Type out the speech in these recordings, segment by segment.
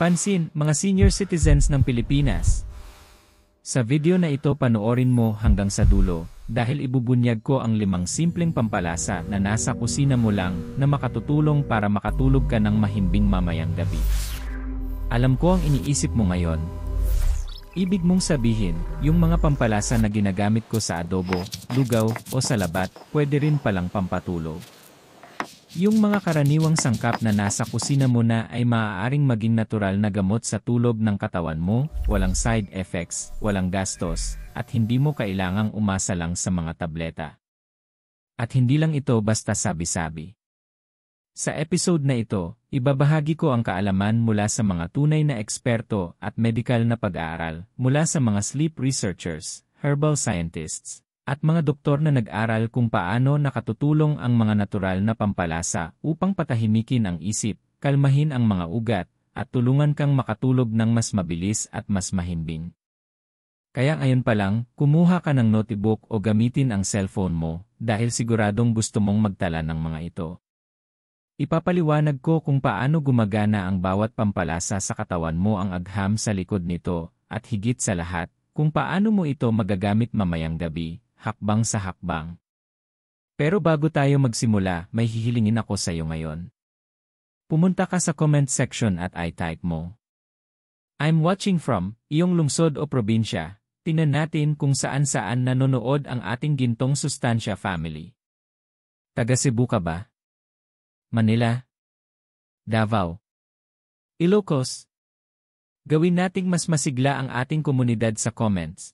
Pansin, mga senior citizens ng Pilipinas. Sa video na ito panoorin mo hanggang sa dulo, dahil ibubunyag ko ang 5 simpleng pampalasa na nasa kusina mo lang na makatutulong para makatulog ka ng mahimbing mamayang gabi. Alam ko ang iniisip mo ngayon. Ibig mong sabihin, yung mga pampalasa na ginagamit ko sa adobo, lugaw, o sa labat, pwede rin palang pampatulog. Yung mga karaniwang sangkap na nasa kusina mo na ay maaaring maging natural na gamot sa tulog ng katawan mo, walang side effects, walang gastos, at hindi mo kailangang umasa lang sa mga tableta. At hindi lang ito basta sabi-sabi. Sa episode na ito, ibabahagi ko ang kaalaman mula sa mga tunay na eksperto at medikal na pag-aaral, mula sa mga sleep researchers, herbal scientists, at mga doktor na nag-aral kung paano nakatutulong ang mga natural na pampalasa upang patahimikin ang isip, kalmahin ang mga ugat, at tulungan kang makatulog ng mas mabilis at mas mahimbing. Kaya ngayon pa lang, kumuha ka ng notebook o gamitin ang cellphone mo, dahil siguradong gusto mong magtala ng mga ito. Ipapaliwanag ko kung paano gumagana ang bawat pampalasa sa katawan mo, ang agham sa likod nito, at higit sa lahat, kung paano mo ito magagamit mamayang gabi, hakbang sa hakbang. Pero bago tayo magsimula, may hihilingin ako sa iyo ngayon. Pumunta ka sa comment section at i-type mo. I'm watching from iyong lungsod o probinsya. Tingnan natin kung saan-saan nanonood ang ating Gintong Sustansya family. Taga Cebu ka ba? Manila? Davao? Ilocos? Gawin nating mas masigla ang ating komunidad sa comments.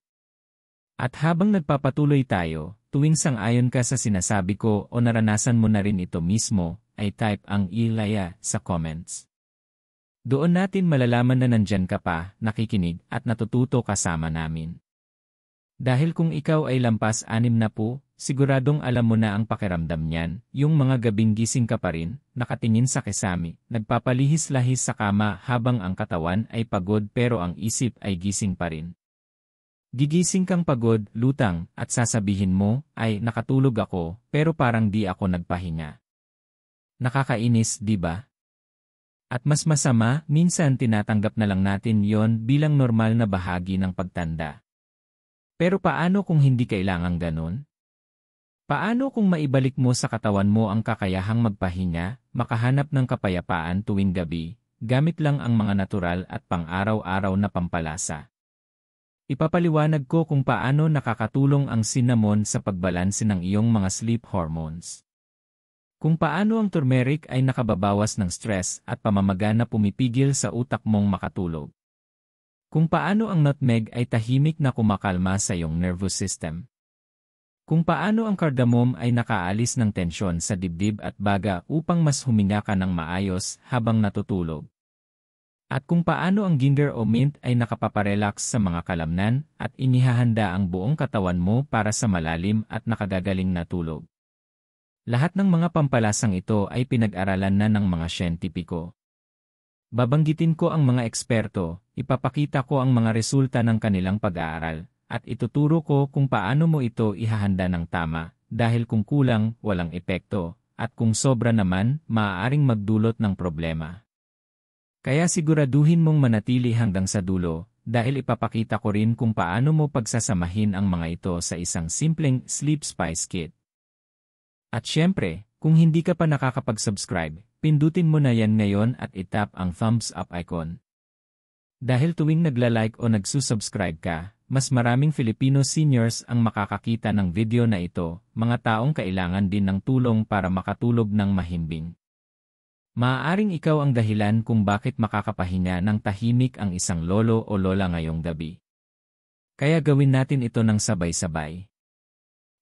At habang nagpapatuloy tayo, tuwing sang-ayon ka sa sinasabi ko o naranasan mo na rin ito mismo, ay type ang ilaya sa comments. Doon natin malalaman na nandyan ka pa, nakikinig at natututo kasama namin. Dahil kung ikaw ay lampas 60, siguradong alam mo na ang pakiramdam niyan, yung mga gabing gising ka pa rin, nakatingin sa kesami, nagpapalihis-lahis sa kama habang ang katawan ay pagod pero ang isip ay gising pa rin. Gigising kang pagod, lutang, at sasabihin mo, ay nakatulog ako, pero parang di ako nagpahinga. Nakakainis, di ba? At mas masama, minsan tinatanggap na lang natin yon bilang normal na bahagi ng pagtanda. Pero paano kung hindi kailangang ganun? Paano kung maibalik mo sa katawan mo ang kakayahang magpahinga, makahanap ng kapayapaan tuwing gabi, gamit lang ang mga natural at pang-araw-araw na pampalasa? Ipapaliwanag ko kung paano nakakatulong ang cinnamon sa pagbalanse ng iyong mga sleep hormones. Kung paano ang turmeric ay nakababawas ng stress at pamamaga na pumipigil sa utak mong makatulog. Kung paano ang nutmeg ay tahimik na kumakalma sa iyong nervous system. Kung paano ang cardamom ay nakaalis ng tensyon sa dibdib at baga upang mas huminga ka ng maayos habang natutulog. At kung paano ang ginger o mint ay nakapaparelax sa mga kalamnan at inihahanda ang buong katawan mo para sa malalim at nakagagaling na tulog. Lahat ng mga pampalasang ito ay pinag-aralan na ng mga siyentipiko. Babanggitin ko ang mga eksperto, ipapakita ko ang mga resulta ng kanilang pag-aaral, at ituturo ko kung paano mo ito ihahanda ng tama, dahil kung kulang, walang epekto, at kung sobra naman, maaaring magdulot ng problema. Kaya siguraduhin mong manatili hanggang sa dulo, dahil ipapakita ko rin kung paano mo pagsasamahin ang mga ito sa isang simpleng Sleep Spice Kit. At syempre, kung hindi ka pa nakakapag-subscribe, pindutin mo na yan ngayon at itap ang thumbs up icon. Dahil tuwing nagla-like o nagsusubscribe ka, mas maraming Filipino seniors ang makakakita ng video na ito, mga taong kailangan din ng tulong para makatulog ng mahimbing. Maaaring ikaw ang dahilan kung bakit makakapahinga ng tahimik ang isang lolo o lola ngayong gabi. Kaya gawin natin ito ng sabay-sabay.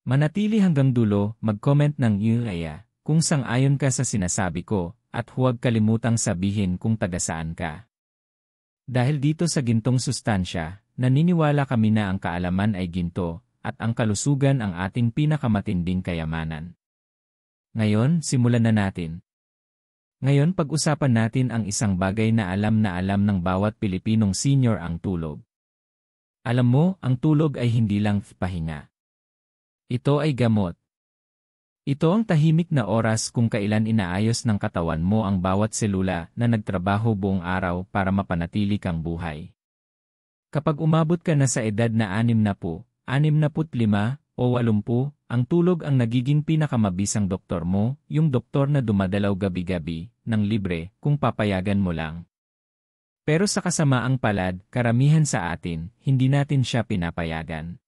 Manatili hanggang dulo, mag-comment ng ilaya kung sang-ayon ka sa sinasabi ko, at huwag kalimutang sabihin kung taga-saan ka. Dahil dito sa Gintong Sustansya, naniniwala kami na ang kaalaman ay ginto, at ang kalusugan ang ating pinakamatinding kayamanan. Ngayon, simulan na natin. Ngayon pag-usapan natin ang isang bagay na alam ng bawat Pilipinong senior, ang tulog. Alam mo, ang tulog ay hindi lang pahinga. Ito ay gamot. Ito ang tahimik na oras kung kailan inaayos ng katawan mo ang bawat selula na nagtrabaho buong araw para mapanatili kang buhay. Kapag umabot ka na sa edad na 60, 65 o 80, ang tulog ang nagiging pinakamabisang doktor mo, yung doktor na dumadalaw gabi-gabi, ng libre, kung papayagan mo lang. Pero sa kasamaang palad, karamihan sa atin, hindi natin siya pinapayagan.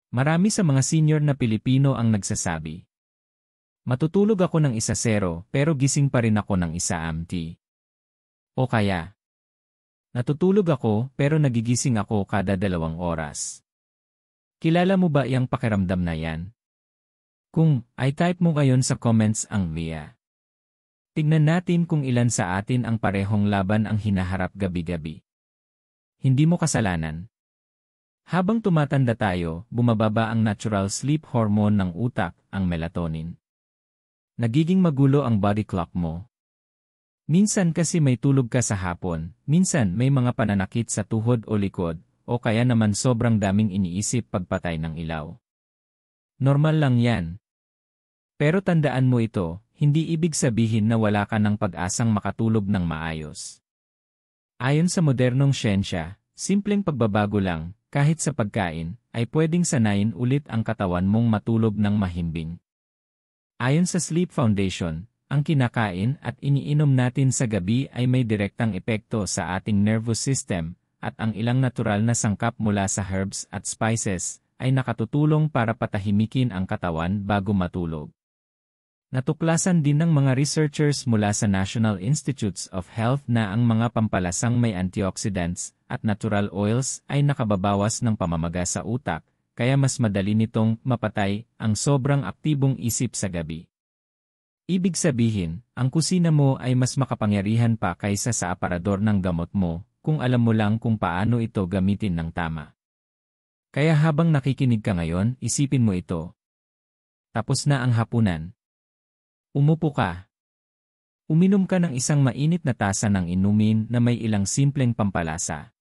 Marami sa mga senior na Pilipino ang nagsasabi, matutulog ako ng 1:00 pero gising pa rin ako ng 1:00 am. O kaya, natutulog ako pero nagigising ako kada 2 oras. Kilala mo ba iyang pakiramdam na yan? Kung i-type mo ngayon sa comments ang Mia. Tignan natin kung ilan sa atin ang parehong laban ang hinaharap gabi-gabi. Hindi mo kasalanan. Habang tumatanda tayo, bumababa ang natural sleep hormone ng utak, ang melatonin. Nagiging magulo ang body clock mo. Minsan kasi may tulog ka sa hapon, minsan may mga pananakit sa tuhod o likod, o kaya naman sobrang daming iniisip pagpatay ng ilaw. Normal lang yan. Pero tandaan mo ito, hindi ibig sabihin na wala ka ng pag-asang makatulog ng maayos. Ayon sa modernong siyensya, simpleng pagbabago lang, kahit sa pagkain, ay pwedeng sanayin ulit ang katawan mong matulog ng mahimbing. Ayon sa Sleep Foundation, ang kinakain at iniinom natin sa gabi ay may direktang epekto sa ating nervous system, at ang ilang natural na sangkap mula sa herbs at spices ay nakatutulong para patahimikin ang katawan bago matulog. Natuklasan din ng mga researchers mula sa National Institutes of Health na ang mga pampalasang may antioxidants at natural oils ay nakababawas ng pamamaga sa utak, kaya mas madali nitong mapatay ang sobrang aktibong isip sa gabi. Ibig sabihin, ang kusina mo ay mas makapangyarihan pa kaysa sa aparador ng gamot mo, kung alam mo lang kung paano ito gamitin ng tama. Kaya habang nakikinig ka ngayon, isipin mo ito. Tapos na ang hapunan. Umupo ka. Uminom ka ng isang mainit na tasa ng inumin na may ilang simpleng pampalasa.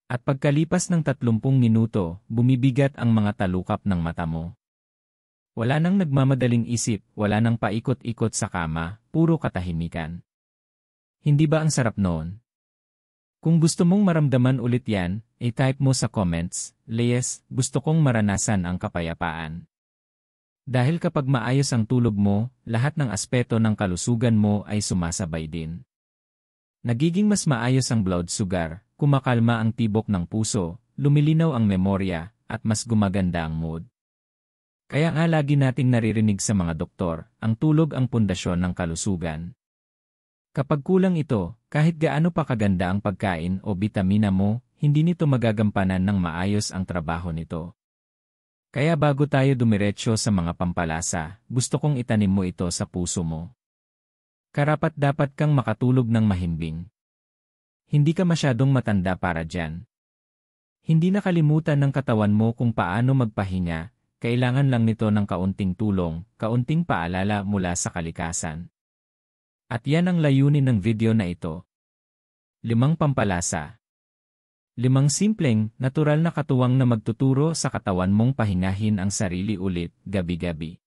At pagkalipas ng 30 minuto, bumibigat ang mga talukap ng mata mo. Wala nang nagmamadaling isip, wala nang paikot-ikot sa kama, puro katahimikan. Hindi ba ang sarap noon? Kung gusto mong maramdaman ulit yan, i-type mo sa comments, Leyes, gusto kong maranasan ang kapayapaan. Dahil kapag maayos ang tulog mo, lahat ng aspeto ng kalusugan mo ay sumasabay din. Nagiging mas maayos ang blood sugar, kumakalma ang tibok ng puso, lumilinaw ang memorya, at mas gumaganda ang mood. Kaya nga lagi nating naririnig sa mga doktor, ang tulog ang pundasyon ng kalusugan. Kapag kulang ito, kahit gaano pa kaganda ang pagkain o bitamina mo, hindi nito magagampanan ng maayos ang trabaho nito. Kaya bago tayo dumiretso sa mga pampalasa, gusto kong itanim mo ito sa puso mo. Karapat-dapat kang makatulog ng mahimbing. Hindi ka masyadong matanda para dyan. Hindi nakalimutan ng katawan mo kung paano magpahinga, kailangan lang nito ng kaunting tulong, kaunting paalala mula sa kalikasan. At yan ang layunin ng video na ito. 5 pampalasa. 5 simpleng, natural na katuwang na magtuturo sa katawan mong pahingahin ang sarili ulit, gabi-gabi.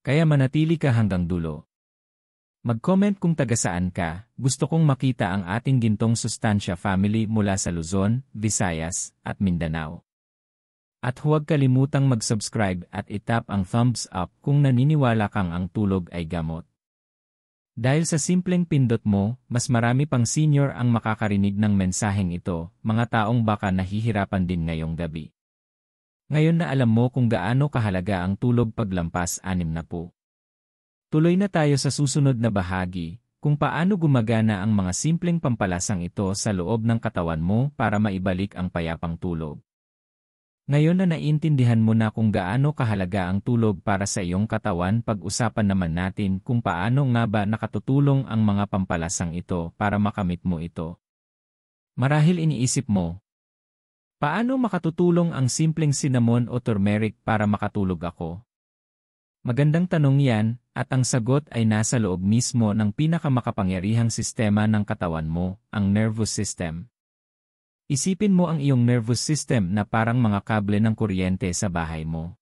Kaya manatili ka hanggang dulo. Mag-comment kung taga saan ka, gusto kong makita ang ating gintong sustansya family mula sa Luzon, Visayas, at Mindanao. At huwag kalimutang mag-subscribe at itap ang thumbs up kung naniniwala kang ang tulog ay gamot. Dahil sa simpleng pindot mo, mas marami pang senior ang makakarinig ng mensaheng ito, mga taong baka nahihirapan din ngayong gabi. Ngayon na alam mo kung gaano kahalaga ang tulog paglampas 60. Tuloy na tayo sa susunod na bahagi, kung paano gumagana ang mga simpleng pampalasang ito sa loob ng katawan mo para maibalik ang payapang tulog. Ngayon na naiintindihan mo na kung gaano kahalaga ang tulog para sa iyong katawan, pag-usapan naman natin kung paano nga ba nakatutulong ang mga pampalasang ito para makamit mo ito. Marahil iniisip mo, paano makatutulong ang simpleng cinnamon o turmeric para makatulog ako? Magandang tanong yan, at ang sagot ay nasa loob mismo ng pinakamakapangyarihang sistema ng katawan mo, ang nervous system. Isipin mo ang iyong nervous system na parang mga kable ng kuryente sa bahay mo.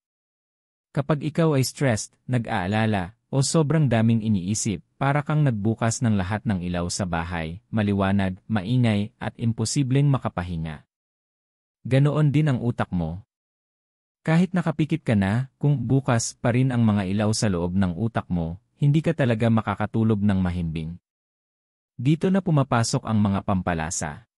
Kapag ikaw ay stressed, nag-aalala, o sobrang daming iniisip, para kang nagbukas ng lahat ng ilaw sa bahay, maliwanag, maingay, at imposibleng makapahinga. Ganoon din ang utak mo. Kahit nakapikit ka na, kung bukas pa rin ang mga ilaw sa loob ng utak mo, hindi ka talaga makakatulog ng mahimbing. Dito na pumapasok ang mga pampalasa.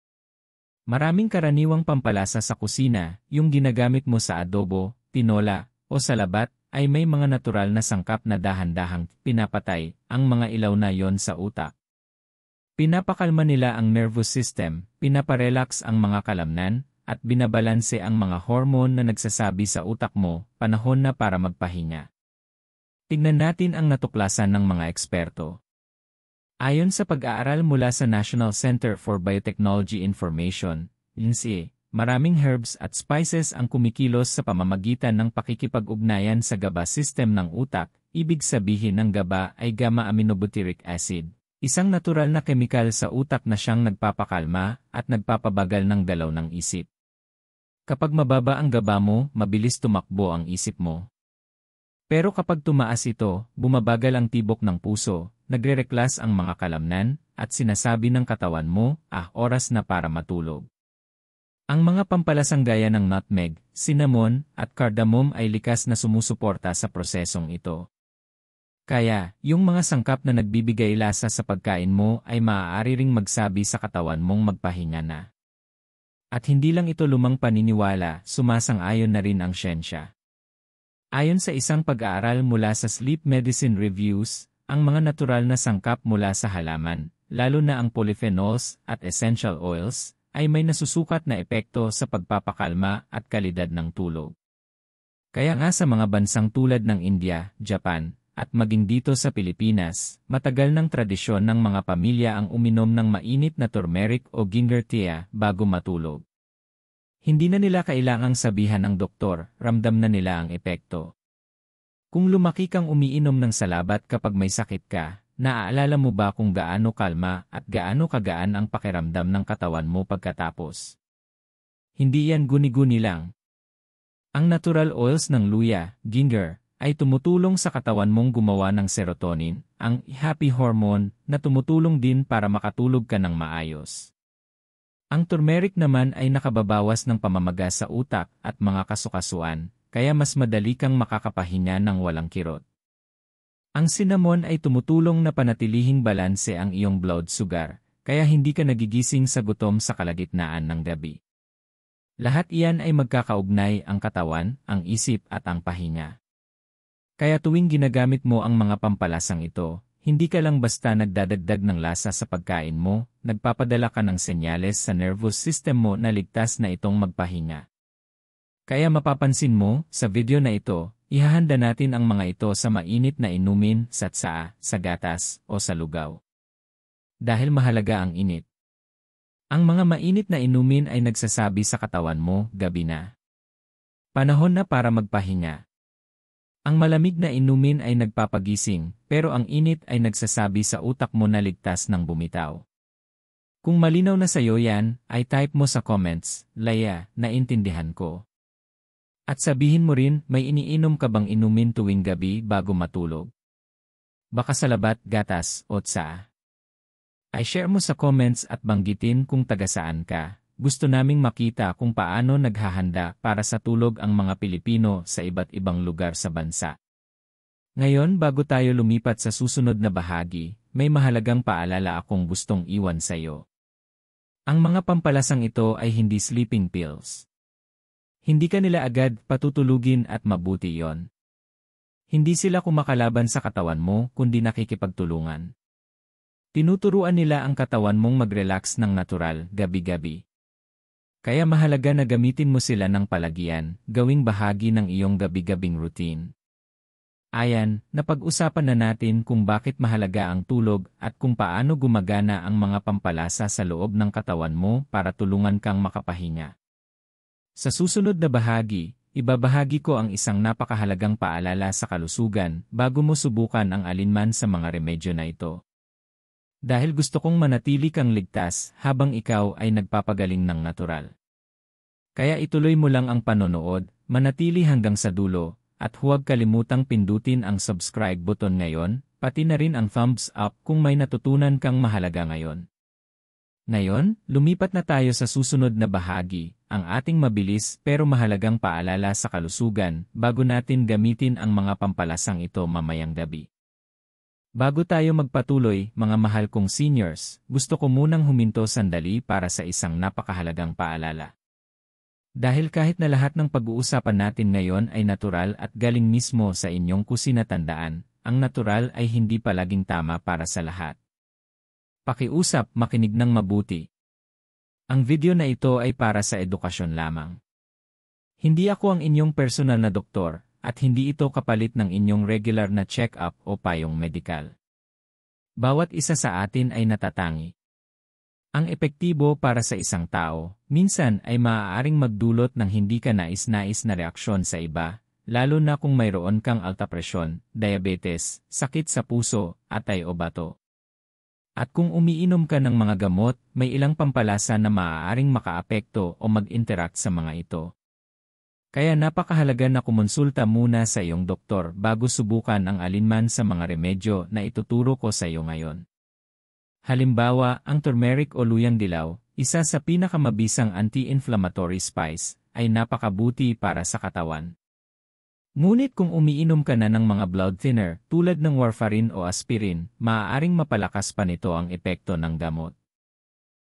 Maraming karaniwang pampalasa sa kusina, yung ginagamit mo sa adobo, tinola, o sa labat, ay may mga natural na sangkap na dahan-dahang pinapatay ang mga ilaw na yon sa utak. Pinapakalma nila ang nervous system, pinaparelax ang mga kalamnan, at binabalanse ang mga hormone na nagsasabi sa utak mo, panahon na para magpahinga. Tignan natin ang natuklasan ng mga eksperto. Ayon sa pag-aaral mula sa National Center for Biotechnology Information, NCI, maraming herbs at spices ang kumikilos sa pamamagitan ng pakikipag-ugnayan sa GABA system ng utak, ibig sabihin ng GABA ay gamma-aminobutyric acid, isang natural na kemikal sa utak na siyang nagpapakalma at nagpapabagal ng galaw ng isip. Kapag mababa ang GABA mo, mabilis tumakbo ang isip mo. Pero kapag tumaas ito, bumabagal ang tibok ng puso, nagre-reklas ang mga kalamnan, at sinasabi ng katawan mo, oras na para matulog. Ang mga pampalasang gaya ng nutmeg, cinnamon, at cardamom ay likas na sumusuporta sa prosesong ito. Kaya, yung mga sangkap na nagbibigay lasa sa pagkain mo ay maaari ring magsabi sa katawan mong magpahinga na. At hindi lang ito lumang paniniwala, sumasang-ayon na rin ang siyensya. Ayon sa isang pag-aaral mula sa Sleep Medicine Reviews, ang mga natural na sangkap mula sa halaman, lalo na ang polyphenols at essential oils, ay may nasusukat na epekto sa pagpapakalma at kalidad ng tulog. Kaya nga sa mga bansang tulad ng India, Japan, at maging dito sa Pilipinas, matagal ng tradisyon ng mga pamilya ang uminom ng mainit na turmeric o ginger tea bago matulog. Hindi na nila kailangang sabihan ng doktor, ramdam na nila ang epekto. Kung lumaki kang umiinom ng salabat kapag may sakit ka, naaalala mo ba kung gaano kalma at gaano kagaan ang pakiramdam ng katawan mo pagkatapos? Hindi yan guni-guni lang. Ang natural oils ng luya, ginger, ay tumutulong sa katawan mong gumawa ng serotonin, ang happy hormone na tumutulong din para makatulog ka ng maayos. Ang turmeric naman ay nakababawas ng pamamaga sa utak at mga kasukasuan, kaya mas madali kang makakapahinga ng walang kirot. Ang cinnamon ay tumutulong na panatilihing balanse ang iyong blood sugar, kaya hindi ka nagigising sa gutom sa kalagitnaan ng gabi. Lahat iyan ay magkakaugnay ang katawan, ang isip at ang pahinga. Kaya tuwing ginagamit mo ang mga pampalasang ito, hindi ka lang basta nagdadagdag ng lasa sa pagkain mo, nagpapadala ka ng senyales sa nervous system mo na ligtas na itong magpahinga. Kaya mapapansin mo, sa video na ito, ihahanda natin ang mga ito sa mainit na inumin, sa tsaa, sa gatas, o sa lugaw. Dahil mahalaga ang init. Ang mga mainit na inumin ay nagsasabi sa katawan mo, gabi na. Panahon na para magpahinga. Ang malamig na inumin ay nagpapagising, pero ang init ay nagsasabi sa utak mo na ligtas ng bumitaw. Kung malinaw na sa'yo yan, ay type mo sa comments, Laya, naintindihan ko. At sabihin mo rin, may iniinom ka bang inumin tuwing gabi bago matulog? Baka sa labat, gatas, o tsaa. Ay share mo sa comments at banggitin kung taga saan ka. Gusto naming makita kung paano naghahanda para sa tulog ang mga Pilipino sa iba't ibang lugar sa bansa. Ngayon bago tayo lumipat sa susunod na bahagi, may mahalagang paalala akong gustong iwan sa iyo. Ang mga pampalasang ito ay hindi sleeping pills. Hindi ka nila agad patutulugin at mabuti yon. Hindi sila kumakalaban sa katawan mo kundi nakikipagtulungan. Tinuturuan nila ang katawan mong mag-relax ng natural gabi-gabi. Kaya mahalaga na gamitin mo sila ng palagian, gawing bahagi ng iyong gabi-gabing routine. Ayan, napag-usapan na natin kung bakit mahalaga ang tulog at kung paano gumagana ang mga pampalasa sa loob ng katawan mo para tulungan kang makapahinga. Sa susunod na bahagi, ibabahagi ko ang isang napakahalagang paalala sa kalusugan bago mo subukan ang alinman sa mga remedyo na ito. Dahil gusto kong manatili kang ligtas habang ikaw ay nagpapagaling ng natural. Kaya ituloy mo lang ang panonood, manatili hanggang sa dulo, at huwag kalimutang pindutin ang subscribe button ngayon, pati na rin ang thumbs up kung may natutunan kang mahalaga ngayon. Ngayon, lumipat na tayo sa susunod na bahagi, ang ating mabilis pero mahalagang paalala sa kalusugan bago natin gamitin ang mga pampalasang ito mamayang gabi. Bago tayo magpatuloy, mga mahal kong seniors, gusto ko munang huminto sandali para sa isang napakahalagang paalala. Dahil kahit na lahat ng pag-uusapan natin ngayon ay natural at galing mismo sa inyong kusina, tandaan, ang natural ay hindi palaging tama para sa lahat. Pakiusap, makinig ng mabuti. Ang video na ito ay para sa edukasyon lamang. Hindi ako ang inyong personal na doktor, at hindi ito kapalit ng inyong regular na check-up o payong medikal. Bawat isa sa atin ay natatangi. Ang epektibo para sa isang tao, minsan ay maaaring magdulot ng hindi ka nais-nais na reaksyon sa iba, lalo na kung mayroon kang alta presyon, diabetes, sakit sa puso, atay o bato. At kung umiinom ka ng mga gamot, may ilang pampalasa na maaaring makaapekto o mag-interact sa mga ito. Kaya napakahalaga na kumonsulta muna sa iyong doktor bago subukan ang alinman sa mga remedyo na ituturo ko sa iyo ngayon. Halimbawa, ang turmeric o luyang dilaw, isa sa pinakamabisang anti-inflammatory spice, ay napakabuti para sa katawan. Ngunit kung umiinom ka na ng mga blood thinner tulad ng warfarin o aspirin, maaaring mapalakas pa nito ang epekto ng gamot.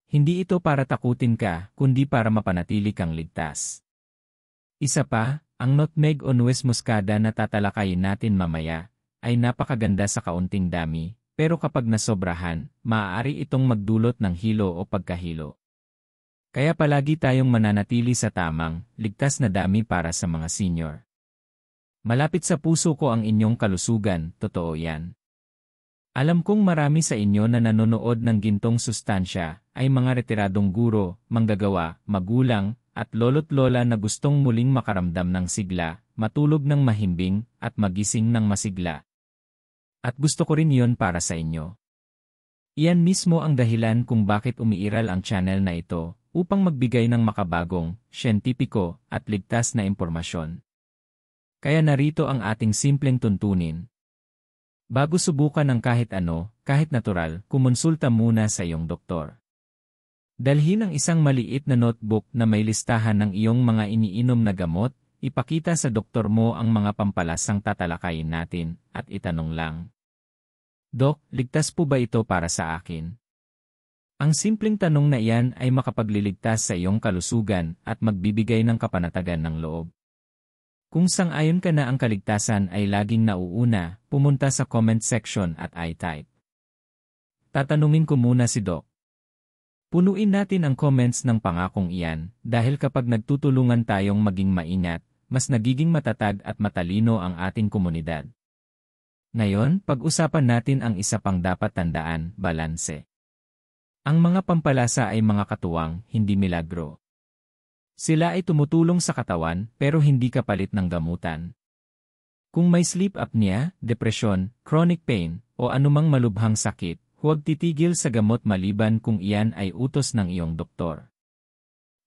Hindi ito para takutin ka, kundi para mapanatili kang ligtas. Isa pa, ang nutmeg o nuez moscada na tatalakayin natin mamaya, ay napakaganda sa kaunting dami, pero kapag nasobrahan, maaari itong magdulot ng hilo o pagkahilo. Kaya palagi tayong mananatili sa tamang, ligtas na dami para sa mga senior. Malapit sa puso ko ang inyong kalusugan, totoo yan. Alam kong marami sa inyo na nanonood ng gintong sustansya ay mga retiradong guro, manggagawa, magulang, at lolo't lola na gustong muling makaramdam ng sigla, matulog ng mahimbing, at magising ng masigla. At gusto ko rin yon para sa inyo. Iyan mismo ang dahilan kung bakit umiiral ang channel na ito, upang magbigay ng makabagong, siyentipiko, at ligtas na impormasyon. Kaya narito ang ating simpleng tuntunin. Bago subukan ng kahit ano, kahit natural, kumonsulta muna sa iyong doktor. Dalhin ang isang maliit na notebook na may listahan ng iyong mga iniinom na gamot, ipakita sa doktor mo ang mga pampalasang tatalakayin natin, at itanong lang. Dok, ligtas po ba ito para sa akin? Ang simpleng tanong na iyan ay makapagliligtas sa iyong kalusugan at magbibigay ng kapanatagan ng loob. Kung sang-ayon ka na ang kaligtasan ay laging nauuna, pumunta sa comment section at i-type. Tatanungin ko muna si Doc. Punuin natin ang comments ng pangakong iyan, dahil kapag nagtutulungan tayong maging maingat, mas nagiging matatag at matalino ang ating komunidad. Ngayon, pag-usapan natin ang isa pang dapat tandaan, balanse. Ang mga pampalasa ay mga katuwang, hindi milagro. Sila ay tumutulong sa katawan, pero hindi kapalit ng gamutan. Kung may sleep apnea, depresyon, chronic pain, o anumang malubhang sakit, huwag titigil sa gamot maliban kung iyan ay utos ng iyong doktor.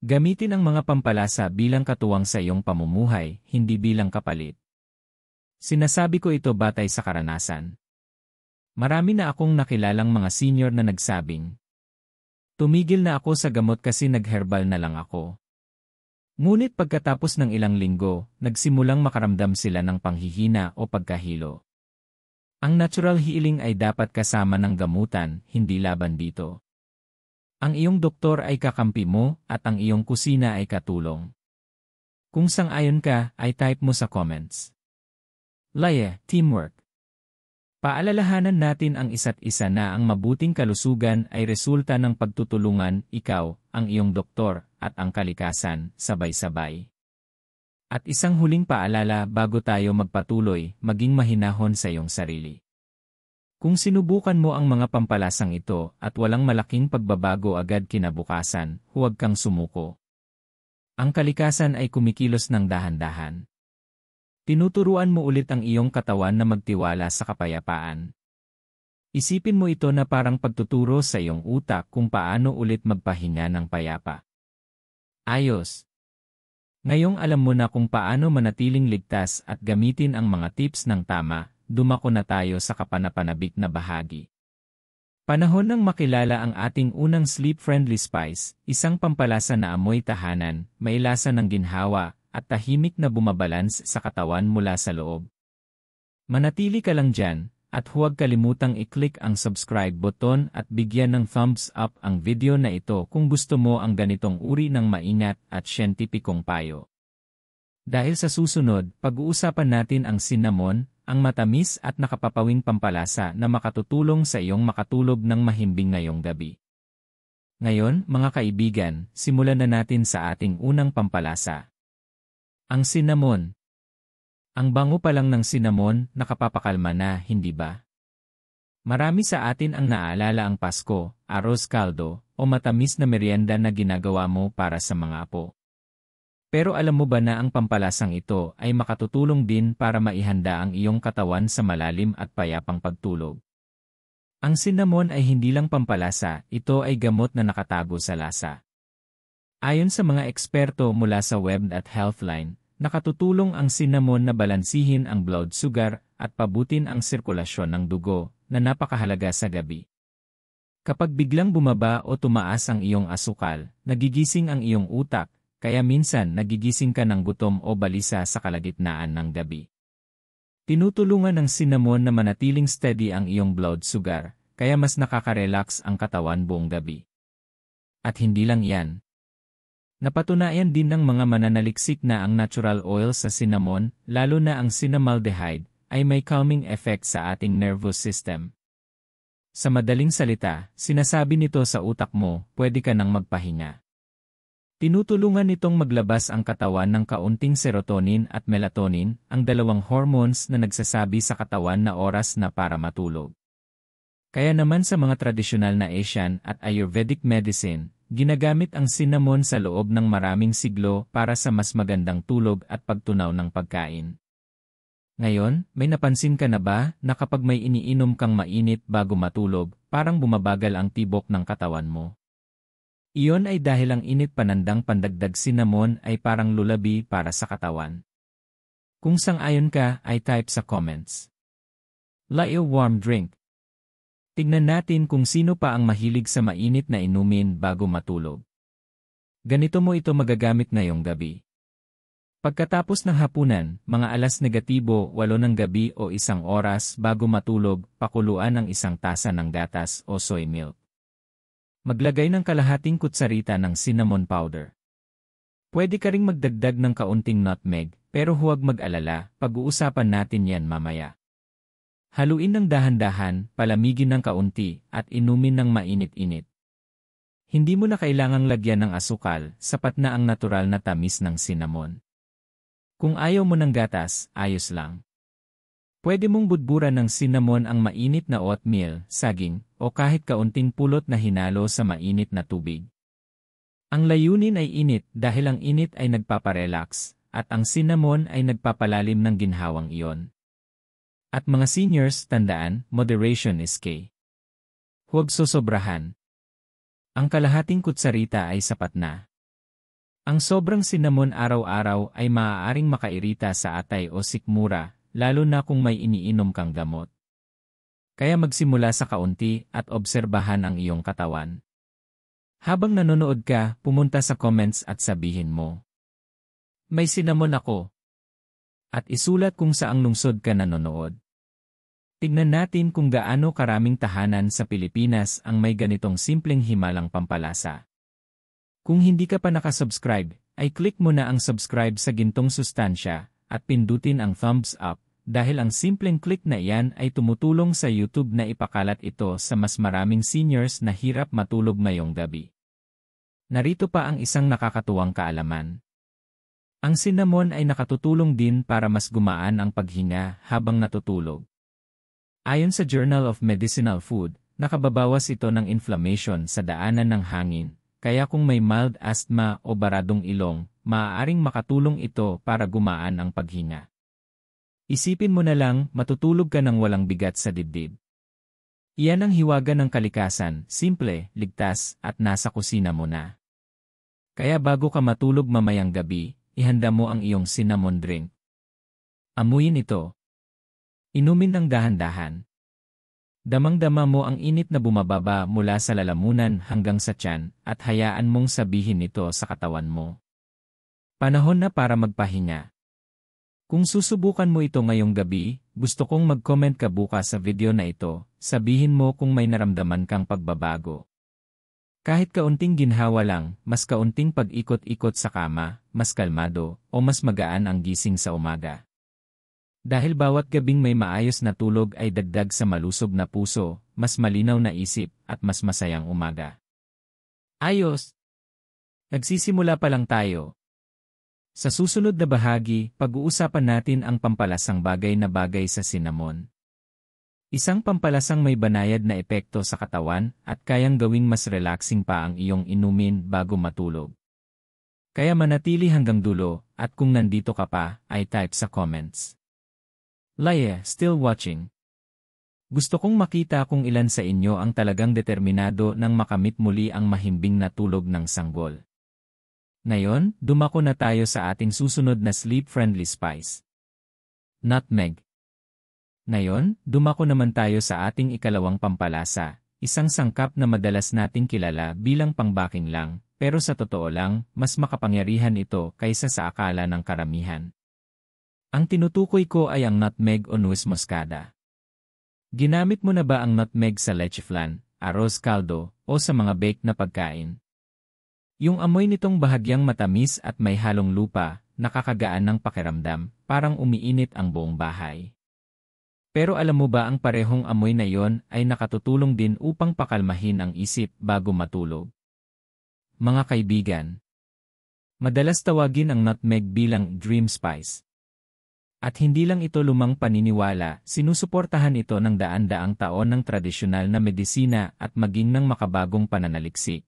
Gamitin ang mga pampalasa bilang katuwang sa iyong pamumuhay, hindi bilang kapalit. Sinasabi ko ito batay sa karanasan. Marami na akong nakilalang mga senior na nagsabing, tumigil na ako sa gamot kasi nag-herbal na lang ako. Ngunit pagkatapos ng ilang linggo, nagsimulang makaramdam sila ng panghihina o pagkahilo. Ang natural healing ay dapat kasama ng gamutan, hindi laban dito. Ang iyong doktor ay kakampi mo at ang iyong kusina ay katulong. Kung sang-ayon ka, ay type mo sa comments. Laya, teamwork. Paalalahanan natin ang isa't isa na ang mabuting kalusugan ay resulta ng pagtutulungan, ikaw, ang iyong doktor, at ang kalikasan, sabay-sabay. At isang huling paalala bago tayo magpatuloy, maging mahinahon sa iyong sarili. Kung sinubukan mo ang mga pampalasang ito at walang malaking pagbabago agad kinabukasan, huwag kang sumuko. Ang kalikasan ay kumikilos ng dahan-dahan. Tinuturuan mo ulit ang iyong katawan na magtiwala sa kapayapaan. Isipin mo ito na parang pagtuturo sa iyong utak kung paano ulit magpahinga ng payapa. Ayos. Ngayong alam mo na kung paano manatiling ligtas at gamitin ang mga tips ng tama, dumako na tayo sa kapanapanabik na bahagi. Panahon nang makilala ang ating unang sleep-friendly spice, isang pampalasa na amoy tahanan, may lasa ng ginhawa, at tahimik na bumabalans sa katawan mula sa loob. Manatili ka lang dyan, at huwag kalimutang i-click ang subscribe button at bigyan ng thumbs up ang video na ito kung gusto mo ang ganitong uri ng maingat at siyentipikong payo. Dahil sa susunod, pag-uusapan natin ang cinnamon, ang matamis at nakapapawing pampalasa na makatutulong sa iyong makatulog ng mahimbing ngayong gabi. Ngayon, mga kaibigan, simulan na natin sa ating unang pampalasa. Ang cinnamon. Ang bango pa lang ng cinnamon, nakapapakalma na, hindi ba? Marami sa atin ang naalala ang Pasko, arroz caldo, o matamis na merienda na ginagawa mo para sa mga apo. Pero alam mo ba na ang pampalasang ito ay makatutulong din para maihanda ang iyong katawan sa malalim at payapang pagtulog? Ang cinnamon ay hindi lang pampalasa, ito ay gamot na nakatago sa lasa. Ayon sa mga eksperto mula sa Web at Healthline, nakatutulong ang cinnamon na balansihin ang blood sugar at pabutin ang sirkulasyon ng dugo na napakahalaga sa gabi. Kapag biglang bumaba o tumaas ang iyong asukal, nagigising ang iyong utak, kaya minsan nagigising ka ng gutom o balisa sa kalagitnaan ng gabi. Tinutulungan ng cinnamon na manatiling steady ang iyong blood sugar, kaya mas nakaka-relax ang katawan buong gabi. At hindi lang yan. Napatunayan din ng mga mananaliksik na ang natural oil sa cinnamon, lalo na ang cinnamaldehyde, ay may calming effect sa ating nervous system. Sa madaling salita, sinasabi nito sa utak mo, pwede ka nang magpahinga. Tinutulungan nitong maglabas ang katawan ng kaunting serotonin at melatonin, ang dalawang hormones na nagsasabi sa katawan na oras na para matulog. Kaya naman sa mga tradisyonal na Asian at Ayurvedic medicine, ginagamit ang cinnamon sa loob ng maraming siglo para sa mas magandang tulog at pagtunaw ng pagkain. Ngayon, may napansin ka na ba na kapag may iniinom kang mainit bago matulog, parang bumabagal ang tibok ng katawan mo? Iyon ay dahil ang init panandang pandagdag cinnamon ay parang lulabi para sa katawan. Kung sang-ayon ka, ay type sa comments. Like a warm drink. Tignan natin kung sino pa ang mahilig sa mainit na inumin bago matulog. Ganito mo ito magagamit ngayong gabi. Pagkatapos ng hapunan, mga alas negatibo 8 ng gabi o 1 oras bago matulog, pakuluan ang 1 tasa ng gatas o soy milk. Maglagay ng kalahating kutsarita ng cinnamon powder. Pwede ka ring magdagdag ng kaunting nutmeg, pero huwag mag-alala, pag-uusapan natin yan mamaya. Haluin ng dahan-dahan, palamigin ng kaunti, at inumin ng mainit-init. Hindi mo na kailangang lagyan ng asukal, sapat na ang natural na tamis ng cinnamon. Kung ayaw mo ng gatas, ayos lang. Pwede mong budburan ng cinnamon ang mainit na oatmeal, saging, o kahit kaunting pulot na hinalo sa mainit na tubig. Ang layunin ay init dahil ang init ay nagpaparelax, at ang cinnamon ay nagpapalalim ng ginhawang iyon. At mga seniors, tandaan, moderation is key. Huwag sosobrahan. Ang kalahating kutsarita ay sapat na. Ang sobrang cinnamon araw-araw ay maaaring makairita sa atay o sikmura, lalo na kung may iniinom kang gamot. Kaya magsimula sa kaunti at obserbahan ang iyong katawan. Habang nanonood ka, pumunta sa comments at sabihin mo, "May cinnamon ako." At isulat kung saang lungsod ka nanonood. Tignan natin kung gaano karaming tahanan sa Pilipinas ang may ganitong simpleng himalang pampalasa. Kung hindi ka pa nakasubscribe, ay click mo na ang subscribe sa gintong sustansya at pindutin ang thumbs up dahil ang simpleng click na iyan ay tumutulong sa YouTube na ipakalat ito sa mas maraming seniors na hirap matulog ngayong gabi. Narito pa ang isang nakakatuwang kaalaman. Ang cinnamon ay nakatutulong din para mas gumaan ang paghinga habang natutulog. Ayon sa Journal of Medicinal Food, nakababawas ito ng inflammation sa daanan ng hangin, kaya kung may mild asthma o baradong ilong, maaaring makatulong ito para gumaan ang paghinga. Isipin mo na lang, matutulog ka ng walang bigat sa dibdib. Iyan ang hiwaga ng kalikasan, simple, ligtas, at nasa kusina mo na. Kaya bago ka matulog mamayang gabi, ihanda mo ang iyong cinnamon drink. Amuyin ito. Inumin ng dahan-dahan. Damang-dama mo ang init na bumababa mula sa lalamunan hanggang sa tiyan at hayaan mong sabihin ito sa katawan mo. Panahon na para magpahinga. Kung susubukan mo ito ngayong gabi, gusto kong mag-comment ka bukas sa video na ito, sabihin mo kung may naramdaman kang pagbabago. Kahit kaunting ginhawa lang, mas kaunting pag-ikot-ikot sa kama, mas kalmado, o mas magaan ang gising sa umaga. Dahil bawat gabing may maayos na tulog ay dagdag sa malusog na puso, mas malinaw na isip, at mas masayang umaga. Ayos! Nagsisimula pa lang tayo. Sa susunod na bahagi, pag-uusapan natin ang pampalasang bagay na bagay sa cinnamon. Isang pampalasang may banayad na epekto sa katawan at kayang gawing mas relaxing pa ang iyong inumin bago matulog. Kaya manatili hanggang dulo, at kung nandito ka pa, ay type sa comments. Laia, still watching. Gusto kong makita kung ilan sa inyo ang talagang determinado nang makamit muli ang mahimbing na tulog ng sanggol. Ngayon, dumako na tayo sa ating susunod na sleep-friendly spice. Nutmeg. Ngayon, dumako naman tayo sa ating ikalawang pampalasa, isang sangkap na madalas nating kilala bilang pangbaking lang, pero sa totoo lang, mas makapangyarihan ito kaysa sa akala ng karamihan. Ang tinutukoy ko ay ang nutmeg o nuez moscada. Ginamit mo na ba ang nutmeg sa leche flan, arroz caldo, o sa mga baked na pagkain? Yung amoy nitong bahagyang matamis at may halong lupa, nakakagaan ng pakiramdam, parang umiinit ang buong bahay. Pero alam mo ba ang parehong amoy na yon ay nakatutulong din upang pakalmahin ang isip bago matulog? Mga kaibigan, madalas tawagin ang nutmeg bilang dream spice. At hindi lang ito lumang paniniwala, sinusuportahan ito ng daan-daang taon ng tradisyonal na medisina at maging ng makabagong pananaliksik.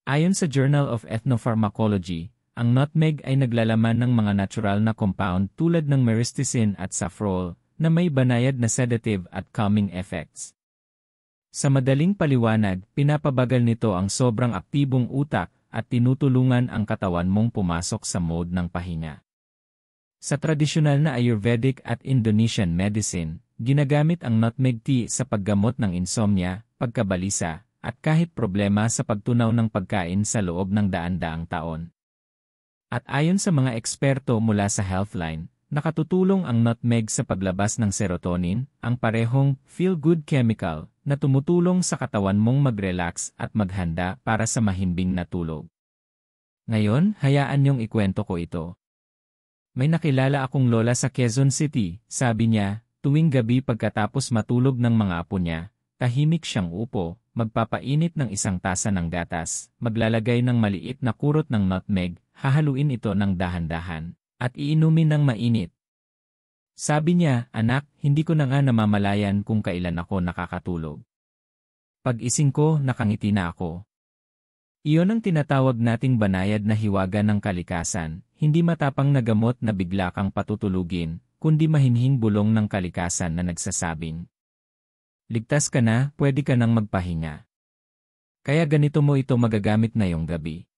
Ayon sa Journal of Ethnopharmacology, ang nutmeg ay naglalaman ng mga natural na compound tulad ng myristicin at safrole na may banayad na sedative at calming effects. Sa madaling paliwanag, pinapabagal nito ang sobrang aktibong utak at tinutulungan ang katawan mong pumasok sa mode ng pahinga. Sa tradisyonal na Ayurvedic at Indonesian medicine, ginagamit ang nutmeg tea sa paggamot ng insomnia, pagkabalisa, at kahit problema sa pagtunaw ng pagkain sa loob ng daan-daang taon. At ayon sa mga eksperto mula sa Healthline, nakatutulong ang nutmeg sa paglabas ng serotonin, ang parehong feel-good chemical na tumutulong sa katawan mong mag-relax at maghanda para sa mahimbing na tulog. Ngayon, hayaan niyong ikwento ko ito. May nakilala akong lola sa Quezon City, sabi niya, tuwing gabi pagkatapos matulog ng mga apo niya, tahimik siyang upo, magpapainit ng isang tasa ng gatas, maglalagay ng maliit na kurot ng nutmeg, hahaluin ito ng dahan-dahan, at iinumin ng mainit. Sabi niya, anak, hindi ko na nga namamalayan kung kailan ako nakakatulog. Pag-ising ko, nakangiti na ako. Iyon ang tinatawag nating banayad na hiwaga ng kalikasan, hindi matapang na gamot na bigla kang patutulugin, kundi mahinhing bulong ng kalikasan na nagsasabing, ligtas ka na, pwede ka nang magpahinga. Kaya ganito mo ito magagamit ngayong gabi.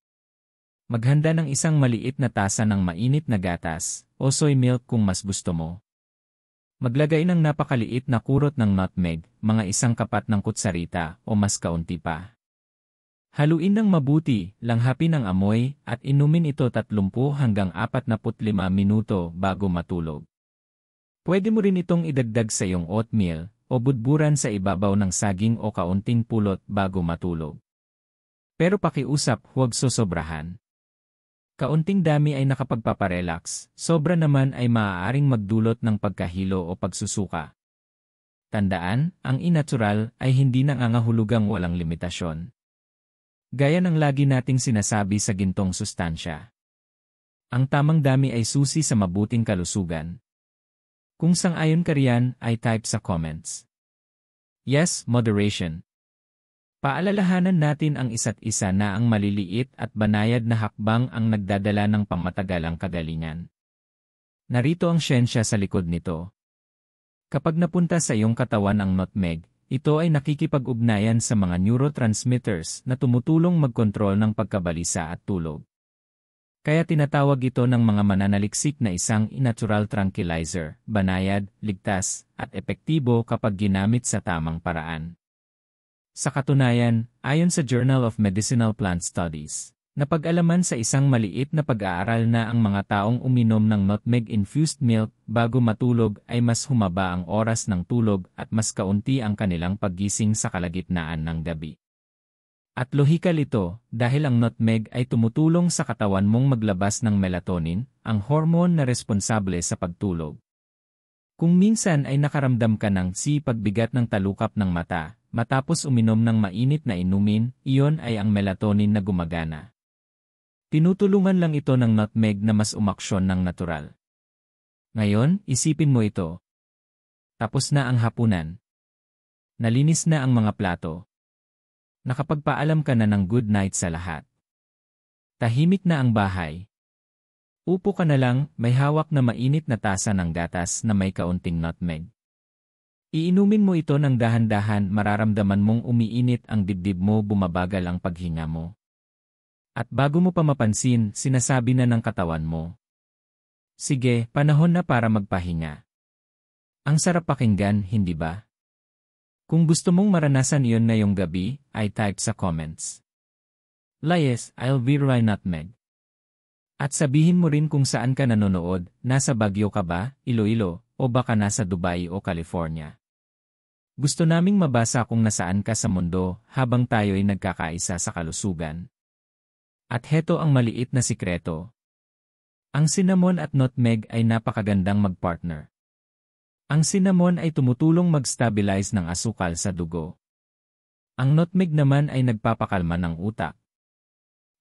Maghanda ng isang maliit na tasa ng mainit na gatas, o soy milk kung mas gusto mo. Maglagay ng napakaliit na kurot ng nutmeg, mga isang kapat ng kutsarita, o mas kaunti pa. Haluin ng mabuti, langhapin ang amoy, at inumin ito 30 hanggang 45 minuto bago matulog. Pwede mo rin itong idagdag sa iyong oatmeal, o budburan sa ibabaw ng saging o kaunting pulot bago matulog. Pero pakiusap, huwag sosobrahan. Kaunting dami ay nakapagpaparelax, sobra naman ay maaaring magdulot ng pagkahilo o pagsusuka. Tandaan, ang inatural ay hindi nangangahulugang walang limitasyon. Gaya ng lagi nating sinasabi sa gintong sustansya. Ang tamang dami ay susi sa mabuting kalusugan. Kung sang-ayon ka riyan, ay type sa comments. Yes, moderation. Paalalahanan natin ang isa't isa na ang maliliit at banayad na hakbang ang nagdadala ng pamatagalang kagalingan. Narito ang siyensya sa likod nito. Kapag napunta sa iyong katawan ang nutmeg, ito ay nakikipag-ugnayan sa mga neurotransmitters na tumutulong magkontrol ng pagkabalisa at tulog. Kaya tinatawag ito ng mga mananaliksik na isang natural tranquilizer, banayad, ligtas, at epektibo kapag ginamit sa tamang paraan. Sa katunayan, ayon sa Journal of Medicinal Plant Studies, napag-alaman sa isang maliit na pag-aaral na ang mga taong uminom ng nutmeg-infused milk bago matulog ay mas humaba ang oras ng tulog at mas kaunti ang kanilang paggising sa kalagitnaan ng gabi. At lohikal ito, dahil ang nutmeg ay tumutulong sa katawan mong maglabas ng melatonin, ang hormone na responsable sa pagtulog. Kung minsan ay nakaramdam ka ng pagbigat ng talukap ng mata, matapos uminom ng mainit na inumin, iyon ay ang melatonin na gumagana. Tinutulungan lang ito ng nutmeg na mas umaksyon ng natural. Ngayon, isipin mo ito. Tapos na ang hapunan. Nalinis na ang mga plato. Nakapagpaalam ka na ng good night sa lahat. Tahimik na ang bahay. Upo ka na lang, may hawak na mainit na tasa ng gatas na may kaunting nutmeg. Iinumin mo ito ng dahan-dahan, mararamdaman mong umiinit ang dibdib mo, bumabagal ang paghinga mo. At bago mo pa mapansin, sinasabi na ng katawan mo, sige, panahon na para magpahinga. Ang sarap pakinggan, hindi ba? Kung gusto mong maranasan iyon ngayong gabi, ay type sa comments. Yes, I'll be right nutmeg. At sabihin mo rin kung saan ka nanonood, nasa Baguio ka ba, Iloilo, o baka nasa Dubai o California. Gusto naming mabasa kung nasaan ka sa mundo habang tayo'y nagkakaisa sa kalusugan. At heto ang maliit na sikreto. Ang cinnamon at nutmeg ay napakagandang magpartner. Ang cinnamon ay tumutulong mag-stabilize ng asukal sa dugo. Ang nutmeg naman ay nagpapakalma ng utak.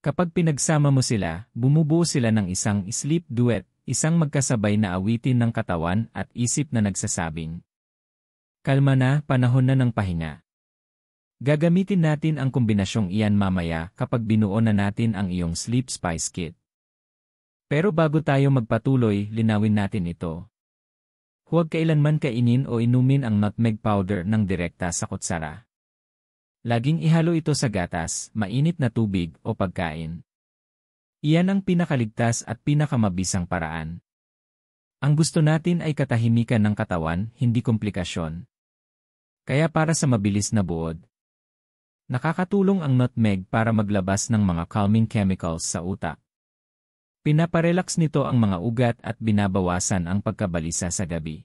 Kapag pinagsama mo sila, bumubuo sila ng isang sleep duet, isang magkasabay na awitin ng katawan at isip na nagsasabing, kalma na, panahon na ng pahinga. Gagamitin natin ang kombinasyong iyan mamaya kapag binuo na natin ang iyong Sleep Spice Kit. Pero bago tayo magpatuloy, linawin natin ito. Huwag kailanman kainin o inumin ang nutmeg powder ng direkta sa kutsara. Laging ihalo ito sa gatas, mainit na tubig o pagkain. Iyan ang pinakaligtas at pinakamabisang paraan. Ang gusto natin ay katahimikan ng katawan, hindi komplikasyon. Kaya para sa mabilis na buod, nakakatulong ang nutmeg para maglabas ng mga calming chemicals sa utak. Pinaparelax nito ang mga ugat at binabawasan ang pagkabalisa sa gabi.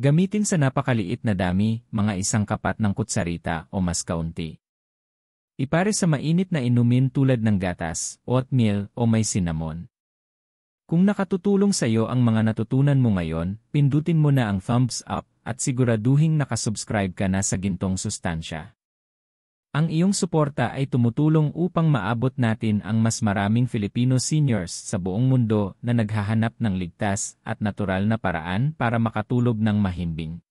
Gamitin sa napakaliit na dami, mga isang kapat ng kutsarita o mas kaunti. Ipare sa mainit na inumin tulad ng gatas, oatmeal o may cinnamon. Kung nakatutulong sa iyo ang mga natutunan mo ngayon, pindutin mo na ang thumbs up at siguraduhing nakasubscribe ka na sa gintong sustansya. Ang iyong suporta ay tumutulong upang maabot natin ang mas maraming Filipino seniors sa buong mundo na naghahanap ng ligtas at natural na paraan para makatulog ng mahimbing.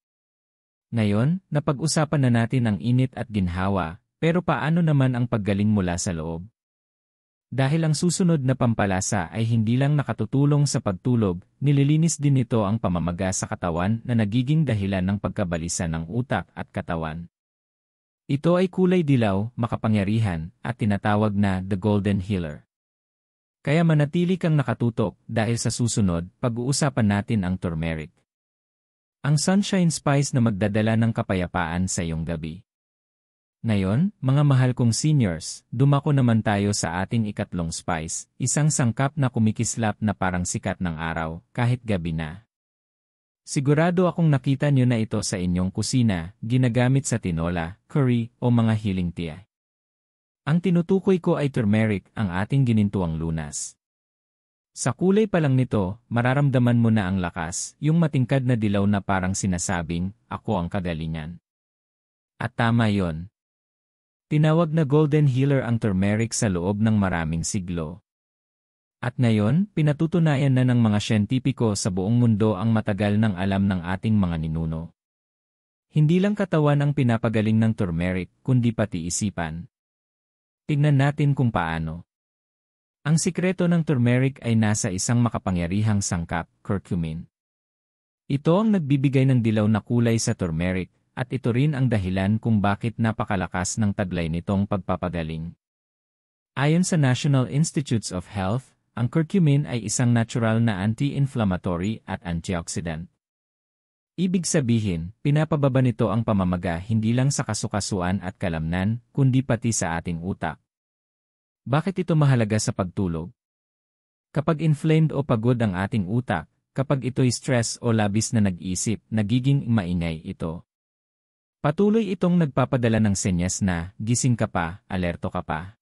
Ngayon, napag-usapan na natin ang init at ginhawa, pero paano naman ang paggaling mula sa loob? Dahil ang susunod na pampalasa ay hindi lang nakatutulong sa pagtulog, nililinis din nito ang pamamaga sa katawan na nagiging dahilan ng pagkabalisa ng utak at katawan. Ito ay kulay dilaw, makapangyarihan, at tinatawag na The Golden Healer. Kaya manatili kang nakatutok dahil sa susunod, pag-uusapan natin ang turmeric. Ang sunshine spice na magdadala ng kapayapaan sa iyong gabi. Ngayon, mga mahal kong seniors, dumako naman tayo sa ating ikatlong spice, isang sangkap na kumikislap na parang sikat ng araw, kahit gabi na. Sigurado akong nakita niyo na ito sa inyong kusina, ginagamit sa tinola, curry, o mga healing tea. Ang tinutukoy ko ay turmeric, ang ating ginintuang lunas. Sa kulay pa lang nito, mararamdaman mo na ang lakas, yung matingkad na dilaw na parang sinasabing, ako ang kagalingan. At tama yon. Tinawag na Golden Healer ang turmeric sa loob ng maraming siglo. At ngayon, pinatutunayan na ng mga siyentipiko sa buong mundo ang matagal ng alam ng ating mga ninuno. Hindi lang katawan ang pinapagaling ng turmeric, kundi pati isipan. Tingnan natin kung paano. Ang sikreto ng turmeric ay nasa isang makapangyarihang sangkap, curcumin. Ito ang nagbibigay ng dilaw na kulay sa turmeric, at ito rin ang dahilan kung bakit napakalakas ng taglay nitong pagpapagaling. Ayon sa National Institutes of Health, ang curcumin ay isang natural na anti-inflammatory at antioxidant. Ibig sabihin, pinapababa nito ang pamamaga hindi lang sa kasukasuan at kalamnan, kundi pati sa ating utak. Bakit ito mahalaga sa pagtulog? Kapag inflamed o pagod ang ating utak, kapag ito'y stress o labis na nag-isip, nagiging maingay ito. Patuloy itong nagpapadala ng senyas na, gising ka pa, alerto ka pa.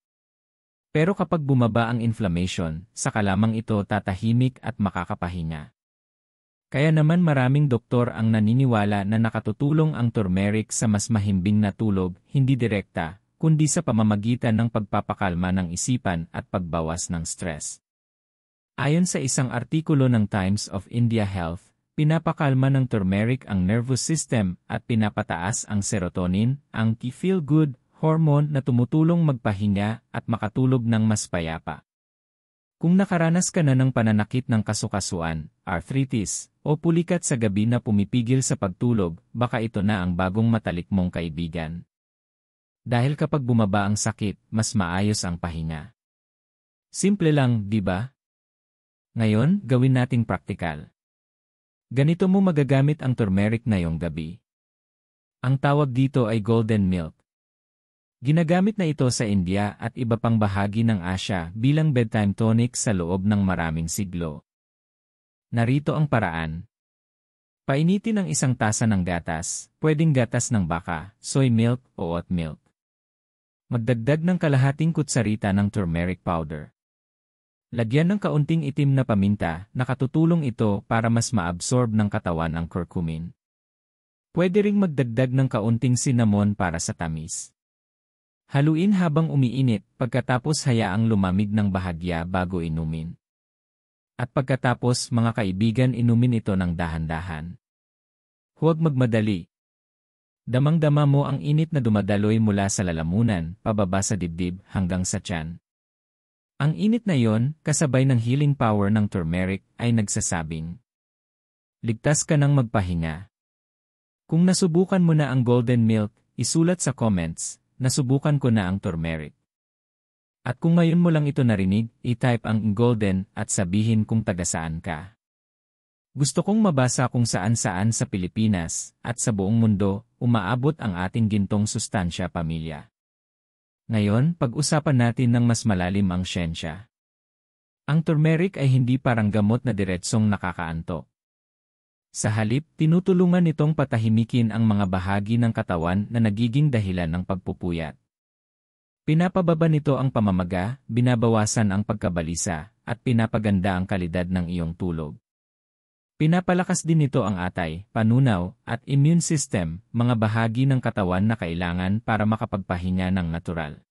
Pero kapag bumaba ang inflammation, saka lamang ito tatahimik at makakapahinga. Kaya naman maraming doktor ang naniniwala na nakatutulong ang turmeric sa mas mahimbing na tulog, hindi direkta, kundi sa pamamagitan ng pagpapakalma ng isipan at pagbawas ng stress. Ayon sa isang artikulo ng Times of India Health, pinapakalma ng turmeric ang nervous system at pinapataas ang serotonin, ang feel-good hormone na tumutulong magpahinga at makatulog ng mas payapa. Kung nakaranas ka na ng pananakit ng kasukasuan, arthritis, o pulikat sa gabi na pumipigil sa pagtulog, baka ito na ang bagong matalik mong kaibigan. Dahil kapag bumaba ang sakit, mas maayos ang pahinga. Simple lang, di ba? Ngayon, gawin nating praktikal. Ganito mo magagamit ang turmeric ngayong gabi. Ang tawag dito ay golden milk. Ginagamit na ito sa India at iba pang bahagi ng Asya bilang bedtime tonic sa loob ng maraming siglo. Narito ang paraan. Painitin ang isang tasa ng gatas, pwedeng gatas ng baka, soy milk o oat milk. Magdagdag ng kalahating kutsarita ng turmeric powder. Lagyan ng kaunting itim na paminta, nakatutulong ito para mas maabsorb ng katawan ang curcumin. Pwede ring magdagdag ng kaunting cinnamon para sa tamis. Haluin habang umiinit, pagkatapos hayaang lumamig ng bahagya bago inumin. At pagkatapos mga kaibigan inumin ito ng dahan-dahan. Huwag magmadali. Damang-dama mo ang init na dumadaloy mula sa lalamunan, pababa sa dibdib hanggang sa tiyan. Ang init na yon, kasabay ng healing power ng turmeric, ay nagsasabing, ligtas ka nang magpahinga. Kung nasubukan mo na ang golden milk, isulat sa comments, nasubukan ko na ang turmeric. At kung ngayon mo lang ito narinig, i-type ang golden at sabihin kung taga-saan ka. Gusto kong mabasa kung saan-saan sa Pilipinas at sa buong mundo umaabot ang ating gintong sustansya pamilya. Ngayon, pag-usapan natin ng mas malalim ang siyensya. Ang turmeric ay hindi parang gamot na diretsong nakakaantok. Sa halip, tinutulungan nitong patahimikin ang mga bahagi ng katawan na nagiging dahilan ng pagpupuyat. Pinapababa nito ang pamamaga, binabawasan ang pagkabalisa, at pinapaganda ang kalidad ng iyong tulog. Pinapalakas din nito ang atay, panunaw, at immune system, mga bahagi ng katawan na kailangan para makapagpahinga ng natural.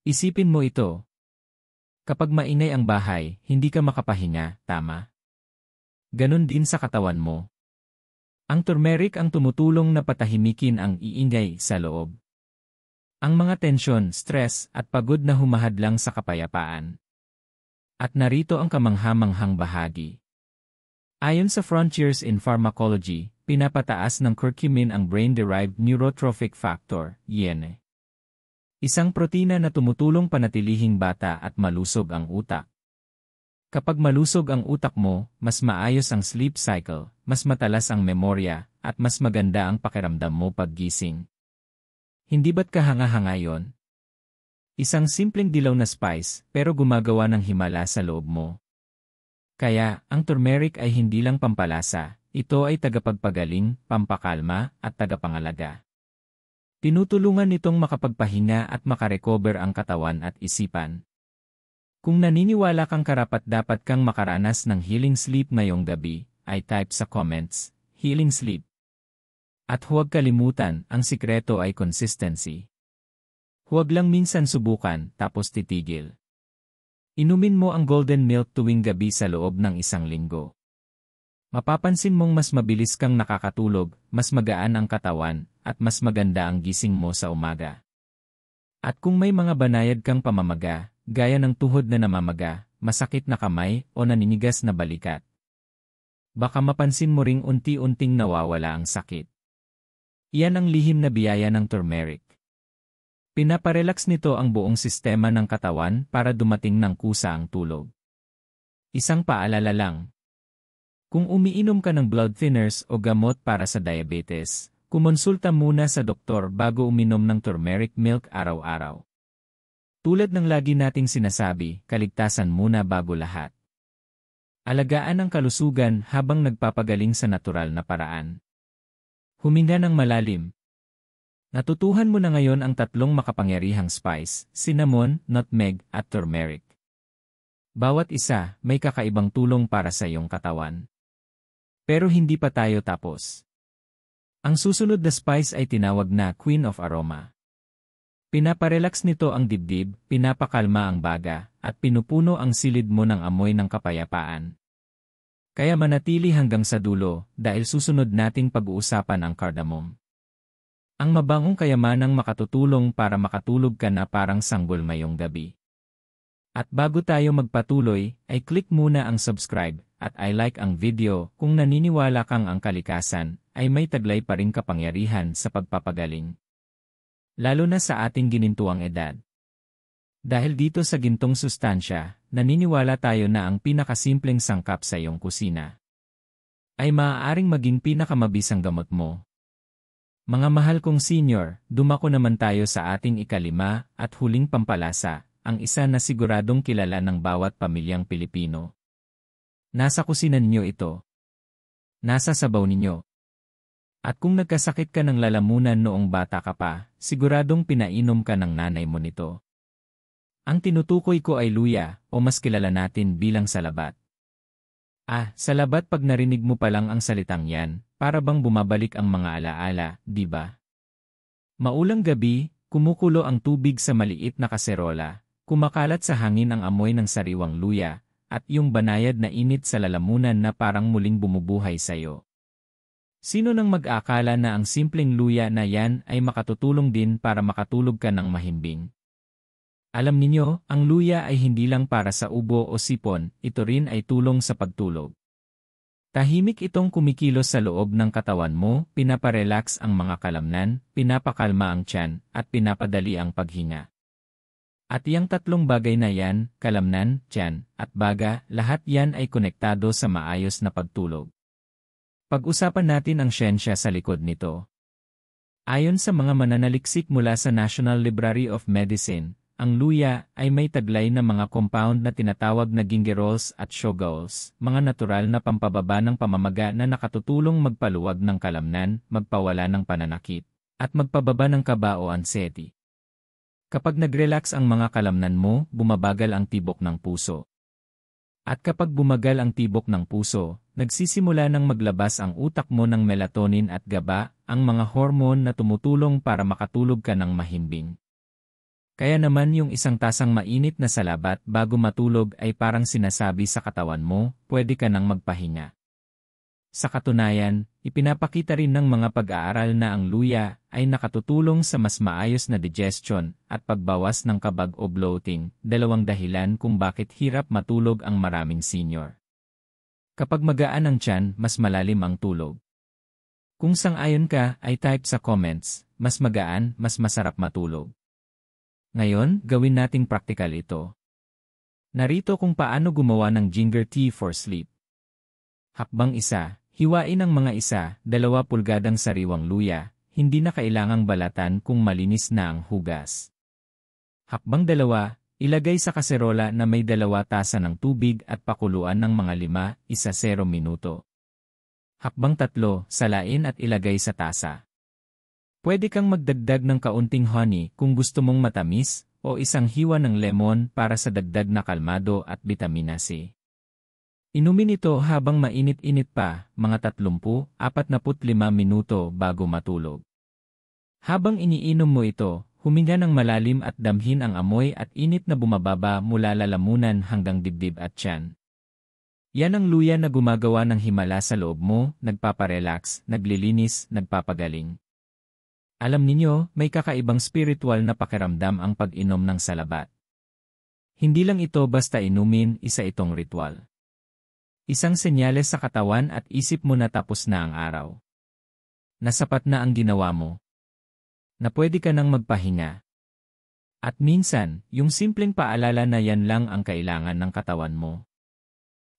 Isipin mo ito. Kapag mainay ang bahay, hindi ka makapahinga, tama? Ganon din sa katawan mo. Ang turmeric ang tumutulong na patahimikin ang iingay sa loob. Ang mga tensyon, stress, at pagod na humahadlang sa kapayapaan. At narito ang kamanghamanghang bahagi. Ayon sa Frontiers in Pharmacology, pinapataas ng curcumin ang brain-derived neurotrophic factor, (YN). Isang protina na tumutulong panatilihing bata at malusog ang utak. Kapag malusog ang utak mo, mas maayos ang sleep cycle, mas matalas ang memorya, at mas maganda ang pakiramdam mo paggising. Hindi ba't kahanga-hanga yon? Isang simpleng dilaw na spice, pero gumagawa ng himala sa loob mo. Kaya, ang turmeric ay hindi lang pampalasa, ito ay tagapagpagaling, pampakalma, at tagapangalaga. Tinutulungan nitong makapagpahinga at makarecover ang katawan at isipan. Kung naniniwala kang karapat-dapat kang makaranas ng healing sleep ngayong gabi, ay type sa comments, healing sleep. At huwag kalimutan, ang sikreto ay consistency. Huwag lang minsan subukan, tapos titigil. Inumin mo ang golden milk tuwing gabi sa loob ng 1 linggo. Mapapansin mong mas mabilis kang nakakatulog, mas magaan ang katawan, at mas maganda ang gising mo sa umaga. At kung may mga banayad kang pamamaga, gaya ng tuhod na namamaga, masakit na kamay, o naninigas na balikat, baka mapansin mo ring unti-unting nawawala ang sakit. Iyan ang lihim na biyaya ng turmeric. Pinaparelax nito ang buong sistema ng katawan para dumating ng kusa ang tulog. Isang paalala lang. Kung umiinom ka ng blood thinners o gamot para sa diabetes, kumonsulta muna sa doktor bago uminom ng turmeric milk araw-araw. Tulad ng lagi nating sinasabi, kaligtasan muna bago lahat. Alagaan ang kalusugan habang nagpapagaling sa natural na paraan. Huminga ng malalim. Natutuhan mo na ngayon ang 3 makapangyarihang spice, cinnamon, nutmeg, at turmeric. Bawat isa may kakaibang tulong para sa iyong katawan. Pero hindi pa tayo tapos. Ang susunod na spice ay tinawag na Queen of Aroma. Pinaparelax nito ang dibdib, pinapakalma ang baga, at pinupuno ang silid mo ng amoy ng kapayapaan. Kaya manatili hanggang sa dulo dahil susunod nating pag-uusapan ang cardamom. Ang mabangong kayamanang makatutulong para makatulog ka na parang sanggol ngayong gabi. At bago tayo magpatuloy, ay click muna ang subscribe at I like ang video kung naniniwala kang ang kalikasan ay may taglay pa ring kapangyarihan sa pagpapagaling. Lalo na sa ating ginintuang edad. Dahil dito sa gintong sustansya, naniniwala tayo na ang pinakasimpleng sangkap sa iyong kusina ay maaaring maging pinakamabisang gamot mo. Mga mahal kong senior, dumako naman tayo sa ating ika-5 at huling pampalasa, ang isa na siguradong kilala ng bawat pamilyang Pilipino. Nasa kusinan niyo ito. Nasa sabaw ninyo. At kung nagkasakit ka ng lalamunan noong bata ka pa, siguradong pinainom ka ng nanay mo nito. Ang tinutukoy ko ay luya, o mas kilala natin bilang salabat. Salabat pag narinig mo pa lang ang salitang yan, para bang bumabalik ang mga alaala, di ba? Maulang gabi, kumukulo ang tubig sa maliit na kaserola, kumakalat sa hangin ang amoy ng sariwang luya, at yung banayad na init sa lalamunan na parang muling bumubuhay sa'yo. Sino nang mag-akala na ang simpleng luya na yan ay makatutulong din para makatulog ka ng mahimbing? Alam ninyo, ang luya ay hindi lang para sa ubo o sipon, ito rin ay tulong sa pagtulog. Tahimik itong kumikilos sa loob ng katawan mo, pinaparelax ang mga kalamnan, pinapakalma ang tiyan, at pinapadali ang paghinga. At iyang 3 bagay na yan, kalamnan, tiyan, at baga, lahat yan ay konektado sa maayos na pagtulog. Pag-usapan natin ang siyensya sa likod nito. Ayon sa mga mananaliksik mula sa National Library of Medicine, ang luya ay may taglay na mga compound na tinatawag na gingerols at shogols, mga natural na pampababa ng pamamaga na nakatutulong magpaluwag ng kalamnan, magpawala ng pananakit, at magpababa ng kaba o anxiety. Kapag nag-relax ang mga kalamnan mo, bumabagal ang tibok ng puso. At kapag bumagal ang tibok ng puso, nagsisimula ng maglabas ang utak mo ng melatonin at GABA, ang mga hormone na tumutulong para makatulog ka ng mahimbing. Kaya naman yung isang tasang mainit na salabat bago matulog ay parang sinasabi sa katawan mo, pwede ka nang magpahinga. Sa katunayan, ipinapakita rin ng mga pag-aaral na ang luya ay nakatutulong sa mas maayos na digestion at pagbawas ng kabag o bloating, 2 dahilan kung bakit hirap matulog ang maraming senior. Kapag magaan ang tiyan, mas malalim ang tulog. Kung sang-ayon ka, ay type sa comments, mas magaan, mas masarap matulog. Ngayon, gawin nating praktikal ito. Narito kung paano gumawa ng ginger tea for sleep. Hakbang 1, hiwain ang mga 2 pulgadang sariwang luya, hindi na kailangang balatan kung malinis na ang hugas. Hakbang 2, ilagay sa kaserola na may 2 tasa ng tubig at pakuluan ng mga 5-10 minuto. Hakbang 3, salain at ilagay sa tasa. Pwede kang magdagdag ng kaunting honey kung gusto mong matamis, o isang hiwa ng lemon para sa dagdag na kalmado at bitamina C. Inumin ito habang mainit-init pa, mga 30-45 minuto bago matulog. Habang iniinom mo ito, huminga ng malalim at damhin ang amoy at init na bumababa mula lalamunan hanggang dibdib at tiyan. Yan ang luya na gumagawa ng himala sa loob mo, nagpaparelax, naglilinis, nagpapagaling. Alam ninyo, may kakaibang spiritual na pakiramdam ang pag-inom ng salabat. Hindi lang ito basta inumin, isa itong ritual. Isang senyales sa katawan at isip mo na tapos na ang araw. Nasapat na ang ginawa mo. Na pwede ka nang magpahinga. At minsan, yung simpleng paalala na yan lang ang kailangan ng katawan mo.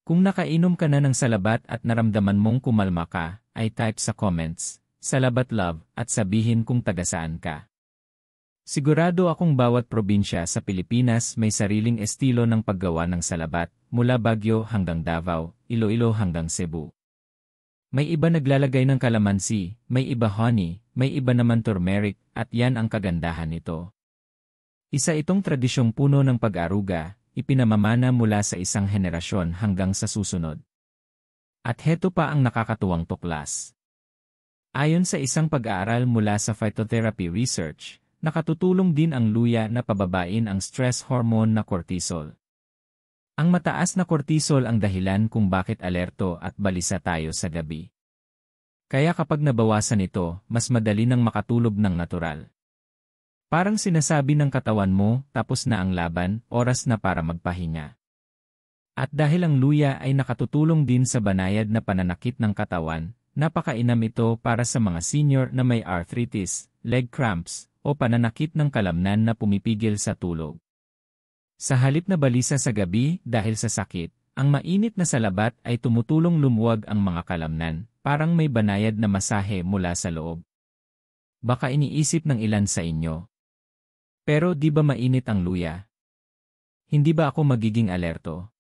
Kung nakainom ka na ng salabat at naramdaman mong kumalma ka, ay type sa comments, "Salabat love," at sabihin kung taga saan ka. Sigurado akong bawat probinsya sa Pilipinas may sariling estilo ng paggawa ng salabat, mula Baguio hanggang Davao, Iloilo hanggang Cebu. May iba naglalagay ng kalamansi, may iba honey, may iba naman turmeric, at yan ang kagandahan nito. Isa itong tradisyong puno ng pag-aruga, ipinamamana mula sa isang henerasyon hanggang sa susunod. At heto pa ang nakakatuwang tuklas. Ayon sa isang pag-aaral mula sa phytotherapy research, nakatutulong din ang luya na pababain ang stress hormone na cortisol. Ang mataas na cortisol ang dahilan kung bakit alerto at balisa tayo sa gabi. Kaya kapag nabawasan ito, mas madali nang makatulog ng natural. Parang sinasabi ng katawan mo, tapos na ang laban, oras na para magpahinga. At dahil ang luya ay nakatutulong din sa banayad na pananakit ng katawan, napakainam ito para sa mga senior na may arthritis, leg cramps, o pananakit ng kalamnan na pumipigil sa tulog. Sa halip na balisa sa gabi dahil sa sakit, ang mainit na salabat ay tumutulong lumuwag ang mga kalamnan, parang may banayad na masahe mula sa loob. Baka iniisip ng ilan sa inyo. Pero di ba mainit ang luya? Hindi ba ako magiging alerto?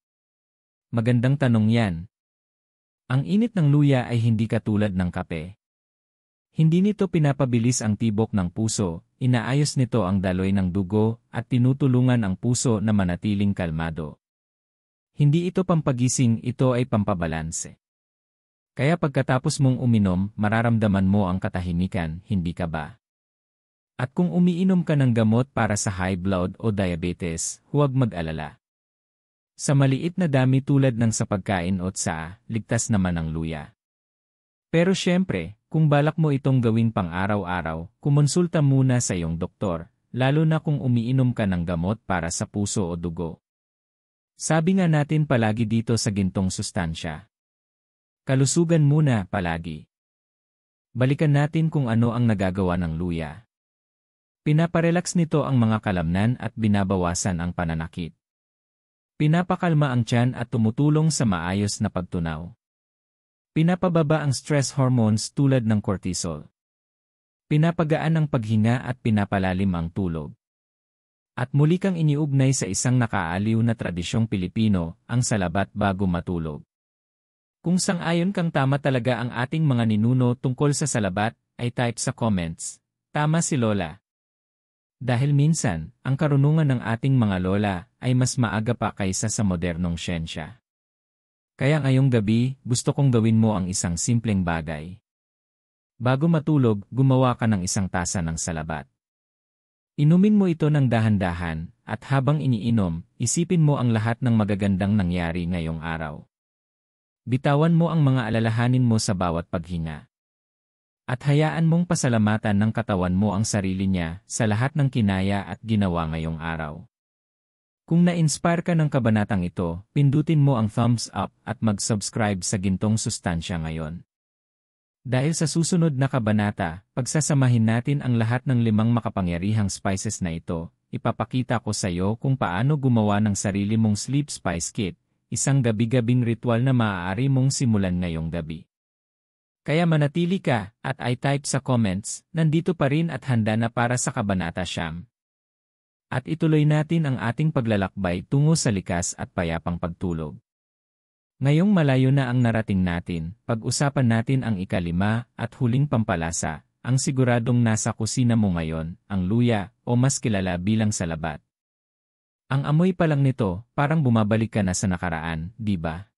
Magandang tanong yan. Ang init ng luya ay hindi katulad ng kape. Hindi nito pinapabilis ang tibok ng puso, inaayos nito ang daloy ng dugo, at tinutulungan ang puso na manatiling kalmado. Hindi ito pampagising, ito ay pampabalanse. Kaya pagkatapos mong uminom, mararamdaman mo ang katahimikan, hindi ka ba? At kung umiinom ka ng gamot para sa high blood o diabetes, huwag mag-alala. Sa maliit na dami tulad ng sa pagkain o tsaa, ligtas naman ang luya. Pero syempre, kung balak mo itong gawin pang araw-araw, kumonsulta muna sa iyong doktor, lalo na kung umiinom ka ng gamot para sa puso o dugo. Sabi nga natin palagi dito sa gintong sustansya. Kalusugan muna palagi. Balikan natin kung ano ang nagagawa ng luya. Pinaparelax nito ang mga kalamnan at binabawasan ang pananakit. Pinapakalma ang tiyan at tumutulong sa maayos na pagtunaw. Pinapababa ang stress hormones tulad ng cortisol. Pinapagaan ang paghinga at pinapalalim ang tulog. At muli kang iniugnay sa isang nakaaliw na tradisyong Pilipino, ang salabat bago matulog. Kung sang-ayon kang tama talaga ang ating mga ninuno tungkol sa salabat, ay type sa comments, "Tama si Lola." Dahil minsan, ang karunungan ng ating mga lola ay mas maaga pa kaysa sa modernong siyensya. Kaya ngayong gabi, gusto kong gawin mo ang isang simpleng bagay. Bago matulog, gumawa ka ng isang tasa ng salabat. Inumin mo ito ng dahan-dahan, at habang iniinom, isipin mo ang lahat ng magagandang nangyari ngayong araw. Bitawan mo ang mga alalahanin mo sa bawat paghinga. At hayaan mong pasalamatan ng katawan mo ang sarili niya sa lahat ng kinaya at ginawa ngayong araw. Kung na-inspire ka ng kabanatang ito, pindutin mo ang thumbs up at mag-subscribe sa Gintong Sustansya ngayon. Dahil sa susunod na kabanata, pagsasamahin natin ang lahat ng 5 makapangyarihang spices na ito, ipapakita ko sa iyo kung paano gumawa ng sarili mong sleep spice kit, isang gabi-gabing ritual na maaari mong simulan ngayong gabi. Kaya manatili ka at i-type sa comments, nandito pa rin at handa na para sa kabanata siyam. At ituloy natin ang ating paglalakbay tungo sa likas at payapang pagtulog. Ngayong malayo na ang narating natin, pag-usapan natin ang ika-5 at huling pampalasa, ang siguradong nasa kusina mo ngayon, ang luya, o mas kilala bilang salabat. Ang amoy pa lang nito, parang bumabalik ka na sa nakaraan, di ba?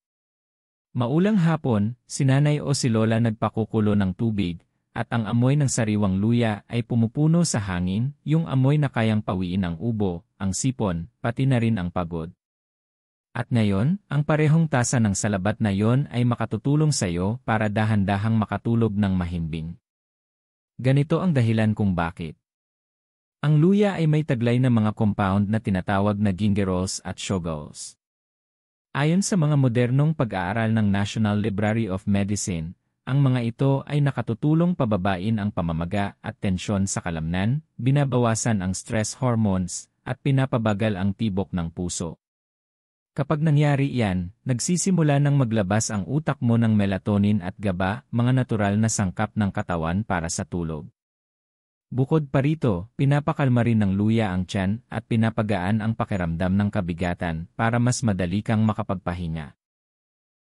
Maulang hapon, si nanay o si lola nagpakukulo ng tubig, at ang amoy ng sariwang luya ay pumupuno sa hangin, yung amoy na kayang pawiin ang ubo, ang sipon, pati na rin ang pagod. At ngayon, ang parehong tasa ng salabat na yon ay makatutulong sa iyo para dahan-dahang makatulog ng mahimbing. Ganito ang dahilan kung bakit. Ang luya ay may taglay na mga compound na tinatawag na gingerols at shogols. Ayon sa mga modernong pag-aaral ng National Library of Medicine, ang mga ito ay nakatutulong pababain ang pamamaga at tensyon sa kalamnan, binabawasan ang stress hormones, at pinapabagal ang tibok ng puso. Kapag nangyari iyan, nagsisimula ng maglabas ang utak mo ng melatonin at GABA, mga natural na sangkap ng katawan para sa tulog. Bukod pa rito, pinapakalma rin ng luya ang tiyan at pinapagaan ang pakiramdam ng kabigatan para mas madali kang makapagpahinga.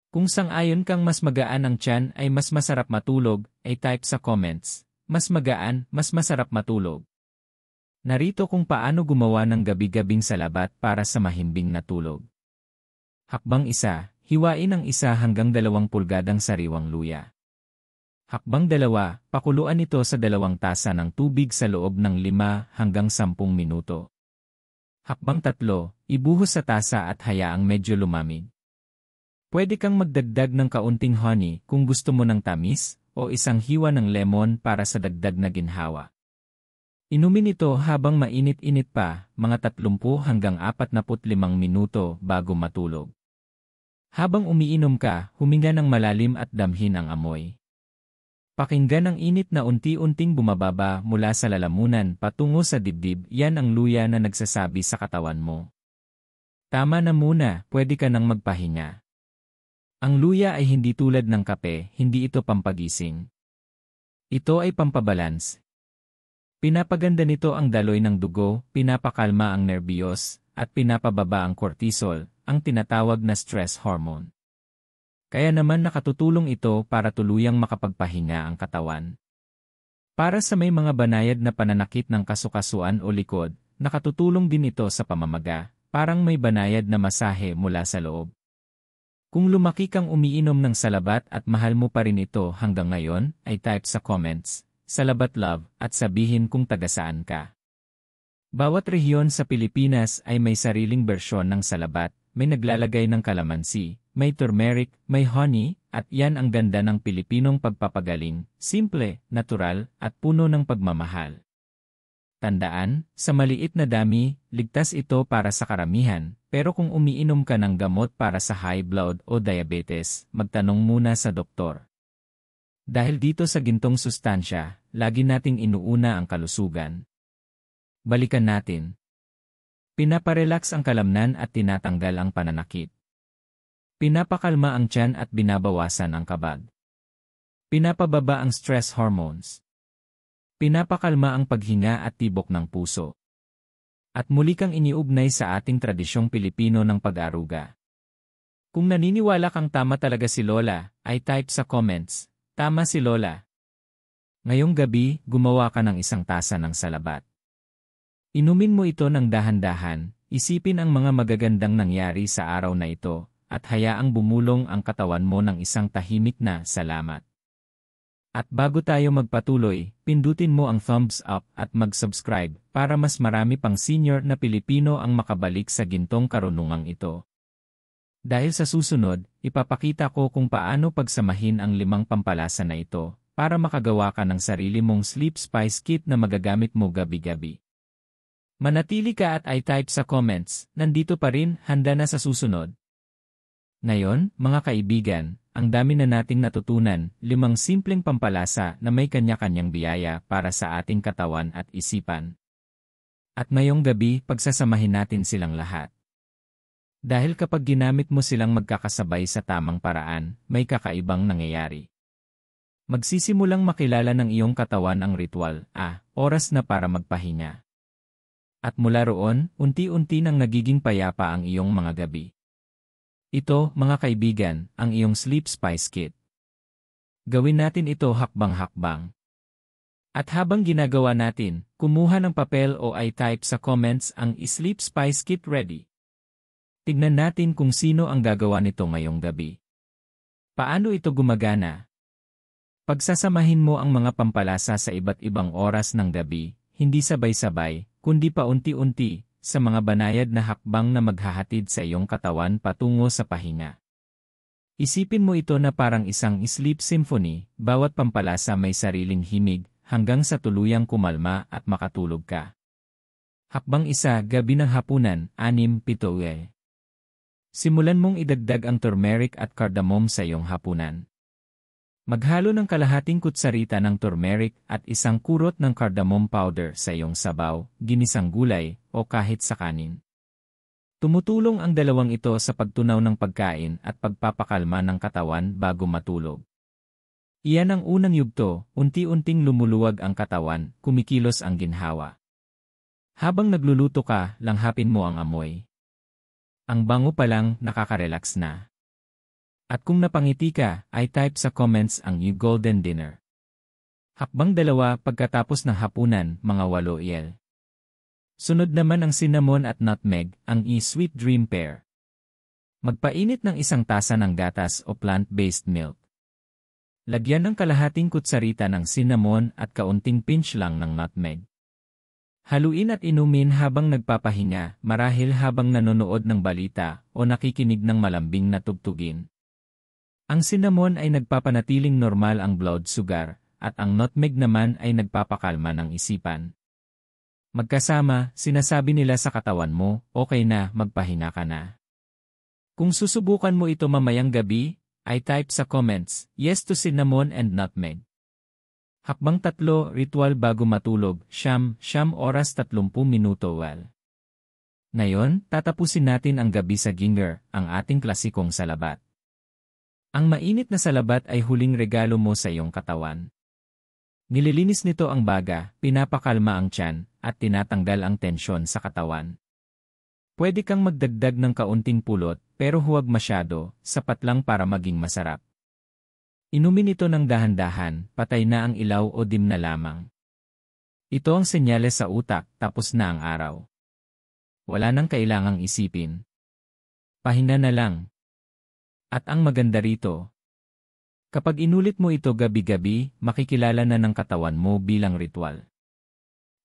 Kung sang-ayon kang mas magaan ang tiyan ay mas masarap matulog, ay type sa comments. Mas magaan, mas masarap matulog. Narito kung paano gumawa ng gabi-gabing salabat para sa mahimbing na tulog. Hakbang 1, hiwain ang 1 hanggang 2 pulgadang sariwang luya. Hakbang 2, pakuluan ito sa 2 tasa ng tubig sa loob ng 5 hanggang 10 minuto. Hakbang 3, ibuhos sa tasa at hayaang medyo lumamig. Pwede kang magdagdag ng kaunting honey kung gusto mo ng tamis, o isang hiwa ng lemon para sa dagdag na ginhawa. Inumin ito habang mainit-init pa, mga 30 hanggang 45 minuto bago matulog. Habang umiinom ka, huminga ng malalim at damhin ang amoy. Pakinggan ang init na unti-unting bumababa mula sa lalamunan patungo sa dibdib, yan ang luya na nagsasabi sa katawan mo. Tama na muna, pwede ka nang magpahinga. Ang luya ay hindi tulad ng kape, hindi ito pampagising. Ito ay pampabalans. Pinapaganda nito ang daloy ng dugo, pinapakalma ang nerbiyos, at pinapababa ang cortisol, ang tinatawag na stress hormone. Kaya naman nakatutulong ito para tuluyang makapagpahinga ang katawan. Para sa may mga banayad na pananakit ng kasukasuan o likod, nakatutulong din ito sa pamamaga, parang may banayad na masahe mula sa loob. Kung lumaki kang umiinom ng salabat at mahal mo pa rin ito hanggang ngayon, ay type sa comments, salabat love, at sabihin kung taga-saan ka. Bawat rehiyon sa Pilipinas ay may sariling bersyon ng salabat, may naglalagay ng kalamansi, may turmeric, may honey, at yan ang ganda ng Pilipinong pagpapagaling, simple, natural, at puno ng pagmamahal. Tandaan, sa maliit na dami, ligtas ito para sa karamihan, pero kung umiinom ka ng gamot para sa high blood o diabetes, magtanong muna sa doktor. Dahil dito sa gintong sustansya, lagi nating inuuna ang kalusugan. Balikan natin. Pinaparelax ang kalamnan at tinatanggal ang pananakit. Pinapakalma ang tiyan at binabawasan ang kabag. Pinapababa ang stress hormones. Pinapakalma ang paghinga at tibok ng puso. At muli kang iniugnay sa ating tradisyong Pilipino ng pag-aruga. Kung naniniwala kang tama talaga si Lola, ay type sa comments, tama si Lola. Ngayong gabi, gumawa ka ng 1 tasa ng salabat. Inumin mo ito ng dahan-dahan, isipin ang mga magagandang nangyari sa araw na ito, at hayaang bumulong ang katawan mo ng isang tahimik na salamat. At bago tayo magpatuloy, pindutin mo ang thumbs up at mag-subscribe para mas marami pang senior na Pilipino ang makabalik sa gintong karunungang ito. Dahil sa susunod, ipapakita ko kung paano pagsamahin ang 5 pampalasa na ito para makagawa ka ng sarili mong sleep spice kit na magagamit mo gabi-gabi. Manatili ka at i-type sa comments, nandito pa rin, handa na sa susunod. Ngayon, mga kaibigan, ang dami na nating natutunan, 5 simpleng pampalasa na may kanya-kanyang biyaya para sa ating katawan at isipan. At ngayong gabi, pagsasamahin natin silang lahat. Dahil kapag ginamit mo silang magkakasabay sa tamang paraan, may kakaibang nangyayari. Magsisimulang makilala ng iyong katawan ang ritual, oras na para magpahinga. At mula roon, unti-unti nang nagiging payapa ang iyong mga gabi. Ito, mga kaibigan, ang iyong Sleep Spice Kit. Gawin natin ito hakbang-hakbang. At habang ginagawa natin, kumuha ng papel o i-type sa comments ang Sleep Spice Kit ready. Tignan natin kung sino ang gagawa nito ngayong gabi. Paano ito gumagana? Pagsasamahin mo ang mga pampalasa sa iba't ibang oras ng gabi, hindi sabay-sabay, kundi paunti-unti, sa mga banayad na hakbang na maghahatid sa iyong katawan patungo sa pahinga. Isipin mo ito na parang isang sleep symphony, bawat pampalasa may sariling himig, hanggang sa tuluyang kumalma at makatulog ka. Hakbang 1, gabi ng hapunan, 6-7. Simulan mong idagdag ang turmeric at cardamom sa iyong hapunan. Maghalo ng kalahating kutsarita ng turmeric at 1 kurot ng cardamom powder sa iyong sabaw, ginisang gulay, o kahit sa kanin. Tumutulong ang dalawang ito sa pagtunaw ng pagkain at pagpapakalma ng katawan bago matulog. Iyan ang unang yugto, unti-unting lumuluwag ang katawan, kumikilos ang ginhawa. Habang nagluluto ka, langhapin mo ang amoy. Ang bango pa lang, nakaka-relax na. At kung napangiti ka, ay type sa comments ang You Golden Dinner. Hakbang 2 pagkatapos ng hapunan, mga 8 yel. Sunod naman ang cinnamon at nutmeg, ang sweet dream pair. Magpainit ng 1 tasa ng gatas o plant-based milk. Lagyan ng kalahating kutsarita ng cinnamon at kaunting pinch lang ng nutmeg. Haluin at inumin habang nagpapahinga, marahil habang nanonood ng balita o nakikinig ng malambing na tugtugin. Ang cinnamon ay nagpapanatiling normal ang blood sugar, at ang nutmeg naman ay nagpapakalma ng isipan. Magkasama, sinasabi nila sa katawan mo, okay na, magpahinga ka na. Kung susubukan mo ito mamayang gabi, ay type sa comments, yes to cinnamon and nutmeg. Hakbang 3, ritual bago matulog, siyam oras 30 minuto well. Ngayon, tatapusin natin ang gabi sa ginger, ang ating klasikong salabat. Ang mainit na salabat ay huling regalo mo sa iyong katawan. Nililinis nito ang baga, pinapakalma ang tiyan, at tinatanggal ang tensyon sa katawan. Pwede kang magdagdag ng kaunting pulot, pero huwag masyado, sapat lang para maging masarap. Inumin ito ng dahan-dahan, patay na ang ilaw o dim na lamang. Ito ang senyales sa utak, tapos na ang araw. Wala nang kailangang isipin. Pahinga na lang. At ang maganda rito, kapag inulit mo ito gabi-gabi, makikilala na ng katawan mo bilang ritual.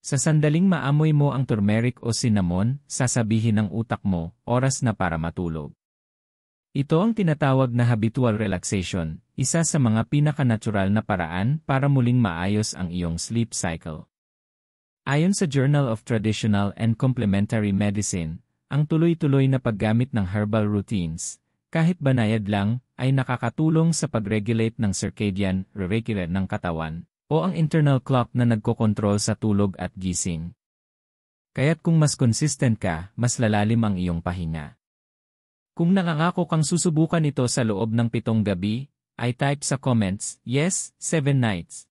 Sa sandaling maamoy mo ang turmeric o cinnamon, sasabihin ng utak mo, oras na para matulog. Ito ang tinatawag na habitual relaxation, isa sa mga pinaka-natural na paraan para muling maayos ang iyong sleep cycle. Ayon sa Journal of Traditional and Complementary Medicine, ang tuloy-tuloy na paggamit ng herbal routines, kahit banayad lang, ay nakakatulong sa pag-regulate ng circadian rhythm ng katawan, o ang internal clock na nagkokontrol sa tulog at gising. Kaya't kung mas consistent ka, mas lalalim ang iyong pahinga. Kung nangangako kang susubukan ito sa loob ng 7 gabi, ay type sa comments, yes, 7 nights.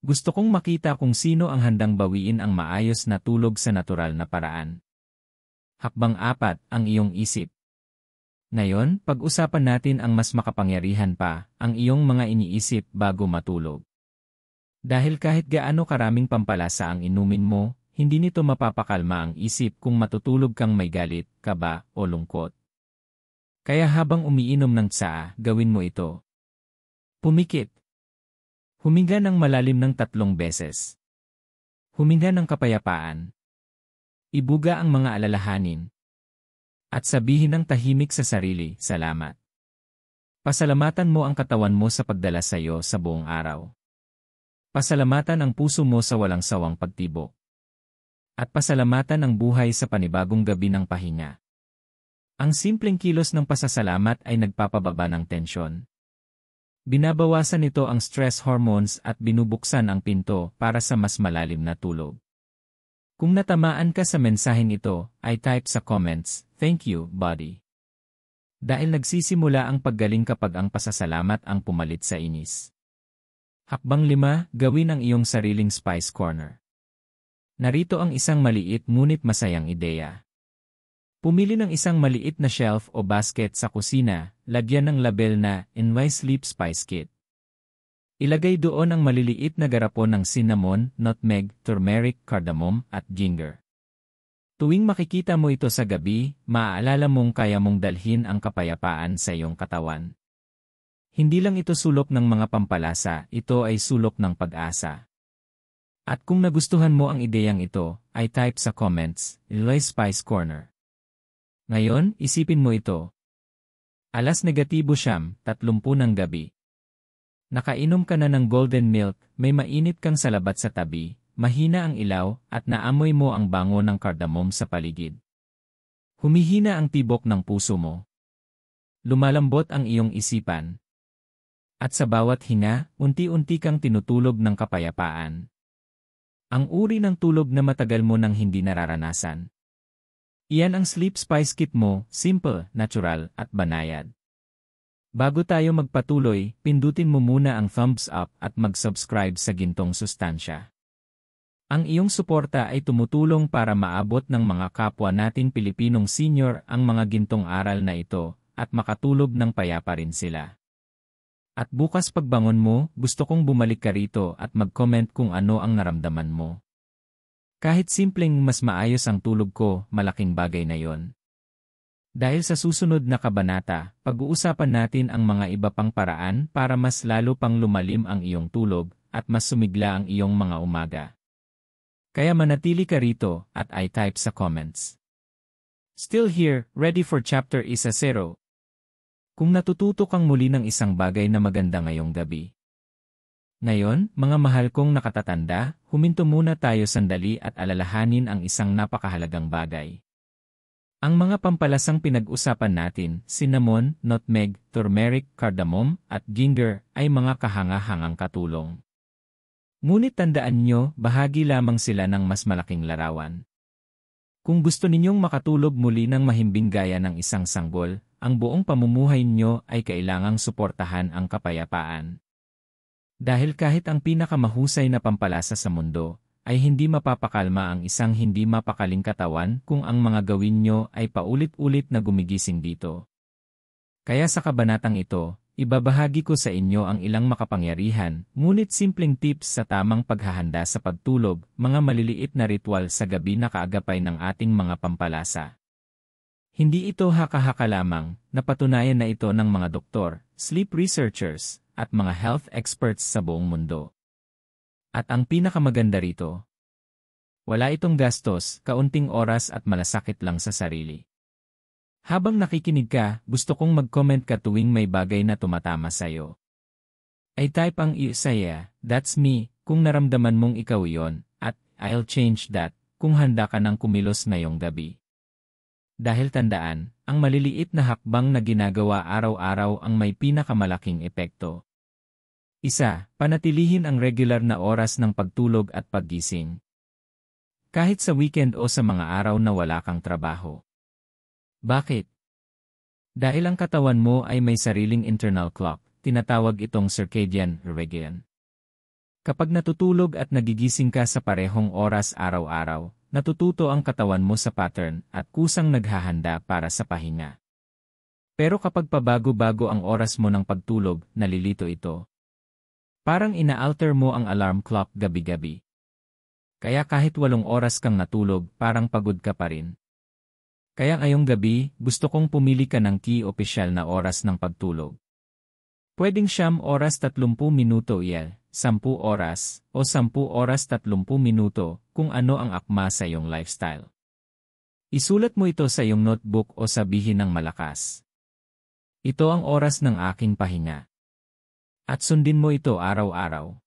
Gusto kong makita kung sino ang handang bawiin ang maayos na tulog sa natural na paraan. Hakbang 4, ang iyong isip. Ngayon, pag-usapan natin ang mas makapangyarihan pa, ang iyong mga iniisip bago matulog. Dahil kahit gaano karaming pampalasa ang inumin mo, hindi nito mapapakalma ang isip kung matutulog kang may galit, kaba, o lungkot. Kaya habang umiinom ng tsaa, gawin mo ito. Pumikit. Huminga ng malalim ng 3 beses. Huminga ng kapayapaan. Ibuga ang mga alalahanin. At sabihin ng tahimik sa sarili, salamat. Pasalamatan mo ang katawan mo sa pagdala sa iyo sa buong araw. Pasalamatan ang puso mo sa walang sawang pagtibok. At pasalamatan ang buhay sa panibagong gabi ng pahinga. Ang simpleng kilos ng pasasalamat ay nagpapababa ng tensyon. Binabawasan nito ang stress hormones at binubuksan ang pinto para sa mas malalim na tulog. Kung natamaan ka sa mensaheng ito, ay type sa comments, thank you, body. Dahil nagsisimula ang paggaling kapag ang pasasalamat ang pumalit sa inis. Hakbang 5, gawin ang iyong sariling spice corner. Narito ang isang maliit ngunit masayang ideya. Pumili ng isang maliit na shelf o basket sa kusina, lagyan ng label na NY Sleep Spice Kit. Ilagay doon ang maliliit na garapon ng cinnamon, nutmeg, turmeric, cardamom, at ginger. Tuwing makikita mo ito sa gabi, maaalala mong kaya mong dalhin ang kapayapaan sa iyong katawan. Hindi lang ito sulok ng mga pampalasa, ito ay sulok ng pag-asa. At kung nagustuhan mo ang ideyang ito, ay type sa comments, NY Spice Corner. Ngayon, isipin mo ito. Alas negatibo 30 ng gabi. Nakainom ka na ng golden milk, may mainit kang salabat sa tabi, mahina ang ilaw, at naamoy mo ang bango ng cardamom sa paligid. Humihina ang tibok ng puso mo. Lumalambot ang iyong isipan. At sa bawat hinga, unti-unti kang tinutulog ng kapayapaan. Ang uri ng tulog na matagal mo nang hindi nararanasan. Iyan ang Sleep Spice Kit mo, simple, natural, at banayad. Bago tayo magpatuloy, pindutin mo muna ang thumbs up at mag-subscribe sa Gintong Sustansya. Ang iyong suporta ay tumutulong para maabot ng mga kapwa natin Pilipinong senior ang mga gintong aral na ito at makatulog ng payapa rin sila. At bukas pagbangon mo, gusto kong bumalik ka rito at mag-comment kung ano ang naramdaman mo. Kahit simpleng mas maayos ang tulog ko, malaking bagay na yon. Dahil sa susunod na kabanata, pag-uusapan natin ang mga iba pang paraan para mas lalo pang lumalim ang iyong tulog at mas sumigla ang iyong mga umaga. Kaya manatili ka rito at i-type sa comments. Still here, ready for chapter 0. Kung natututo kang muli ng isang bagay na maganda ngayong gabi. Ngayon, mga mahal kong nakatatanda, huminto muna tayo sandali at alalahanin ang isang napakahalagang bagay. Ang mga pampalasang pinag-usapan natin, cinnamon, nutmeg, turmeric, cardamom, at ginger, ay mga kahanga-hangang katulong. Ngunit tandaan nyo, bahagi lamang sila ng mas malaking larawan. Kung gusto ninyong makatulog muli ng mahimbing gaya ng isang sanggol, ang buong pamumuhay nyo ay kailangang suportahan ang kapayapaan. Dahil kahit ang pinakamahusay na pampalasa sa mundo, ay hindi mapapakalma ang isang hindi mapakaling katawan kung ang mga gawin nyo ay paulit-ulit na gumigising dito. Kaya sa kabanatang ito, ibabahagi ko sa inyo ang ilang makapangyarihan, ngunit simpleng tips sa tamang paghahanda sa pagtulog, mga maliliit na ritual sa gabi na kaagapay ng ating mga pampalasa. Hindi ito haka-haka lamang, napatunayan na ito ng mga doktor, sleep researchers, at mga health experts sa buong mundo. At ang pinakamaganda rito, wala itong gastos, kaunting oras at malasakit lang sa sarili. Habang nakikinig ka, gusto kong mag-comment ka tuwing may bagay na tumatama sa'yo. Ay type ang saya, that's me, kung naramdaman mong ikaw yon, at I'll change that, kung handa ka ng kumilos ngayong gabi. Dahil tandaan, ang maliliit na hakbang na ginagawa araw-araw ang may pinakamalaking epekto. 1. Panatilihin ang regular na oras ng pagtulog at paggising. Kahit sa weekend o sa mga araw na wala kang trabaho. Bakit? Dahil ang katawan mo ay may sariling internal clock, tinatawag itong circadian rhythm. Kapag natutulog at nagigising ka sa parehong oras araw-araw, natututo ang katawan mo sa pattern at kusang naghahanda para sa pahinga. Pero kapag pabago-bago ang oras mo ng pagtulog, nalilito ito. Parang ina-alter mo ang alarm clock gabi-gabi. Kaya kahit 8 oras kang natulog, parang pagod ka pa rin. Kaya ngayong gabi, gusto kong pumili ka ng opisyal na oras ng pagtulog. Pwedeng 9 oras 30 minuto 10 oras, o 10 oras 30 minuto, kung ano ang akma sa iyong lifestyle. Isulat mo ito sa iyong notebook o sabihin ng malakas. Ito ang oras ng aking pahinga. At sundin mo ito araw-araw.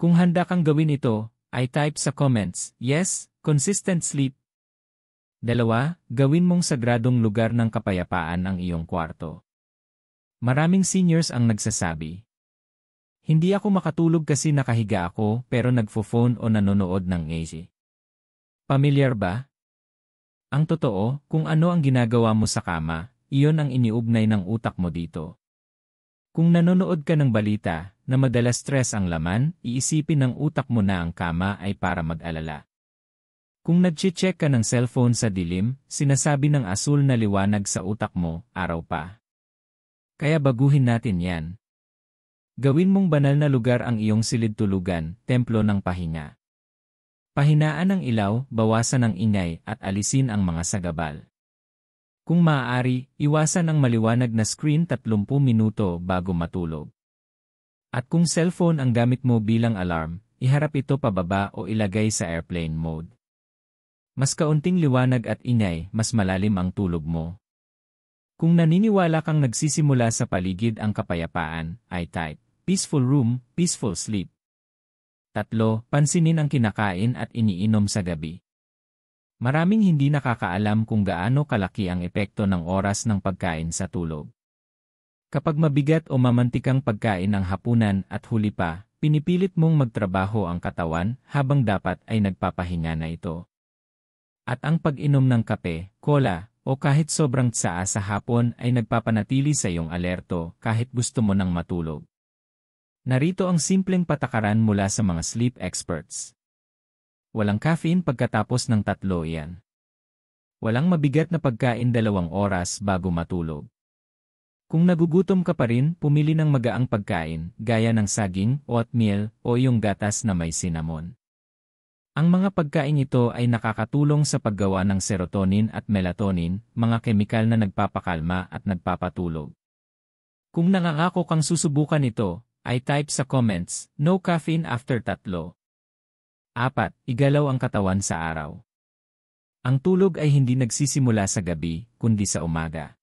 Kung handa kang gawin ito, ay type sa comments, yes, consistent sleep. 2. Gawin mong sagradong lugar ng kapayapaan ang iyong kwarto. Maraming seniors ang nagsasabi, hindi ako makatulog kasi nakahiga ako pero nagfo-phone o nanonood ng AZ. Pamilyar ba? Ang totoo, kung ano ang ginagawa mo sa kama, iyon ang iniugnay ng utak mo dito. Kung nanonood ka ng balita, na madalas stress ang laman, iisipin ng utak mo na ang kama ay para mag-alala. Kung nag-check ka ng cellphone sa dilim, sinasabi ng asul na liwanag sa utak mo, araw pa. Kaya baguhin natin yan. Gawin mong banal na lugar ang iyong silid-tulugan, templo ng pahinga. Pahinaan ang ilaw, bawasan ang ingay, at alisin ang mga sagabal. Kung maaari, iwasan ang maliwanag na screen 30 minuto bago matulog. At kung cellphone ang gamit mo bilang alarm, iharap ito pababa o ilagay sa airplane mode. Mas kaunting liwanag at ingay, mas malalim ang tulog mo. Kung naniniwala kang nagsisimula sa paligid ang kapayapaan, ay type, peaceful room, peaceful sleep. 3. Pansinin ang kinakain at iniinom sa gabi. Maraming hindi nakakaalam kung gaano kalaki ang epekto ng oras ng pagkain sa tulog. Kapag mabigat o mamantikang pagkain ng hapunan at huli pa, pinipilit mong magtrabaho ang katawan habang dapat ay nagpapahinga na ito. At ang pag-inom ng kape, cola, o kahit sobrang tsaa sa hapon ay nagpapanatili sa iyong alerto kahit gusto mo nang matulog. Narito ang simpleng patakaran mula sa mga sleep experts. Walang caffeine pagkatapos ng 3 yan. Walang mabigat na pagkain 2 oras bago matulog. Kung nagugutom ka pa rin, pumili ng magaang pagkain, gaya ng saging, oatmeal, o iyong gatas na may cinnamon. Ang mga pagkain ito ay nakakatulong sa paggawa ng serotonin at melatonin, mga kemikal na nagpapakalma at nagpapatulog. Kung nangangako kang susubukan ito, ay type sa comments, "No caffeine after 3." 4. Igalaw ang katawan sa araw. Ang tulog ay hindi nagsisimula sa gabi, kundi sa umaga.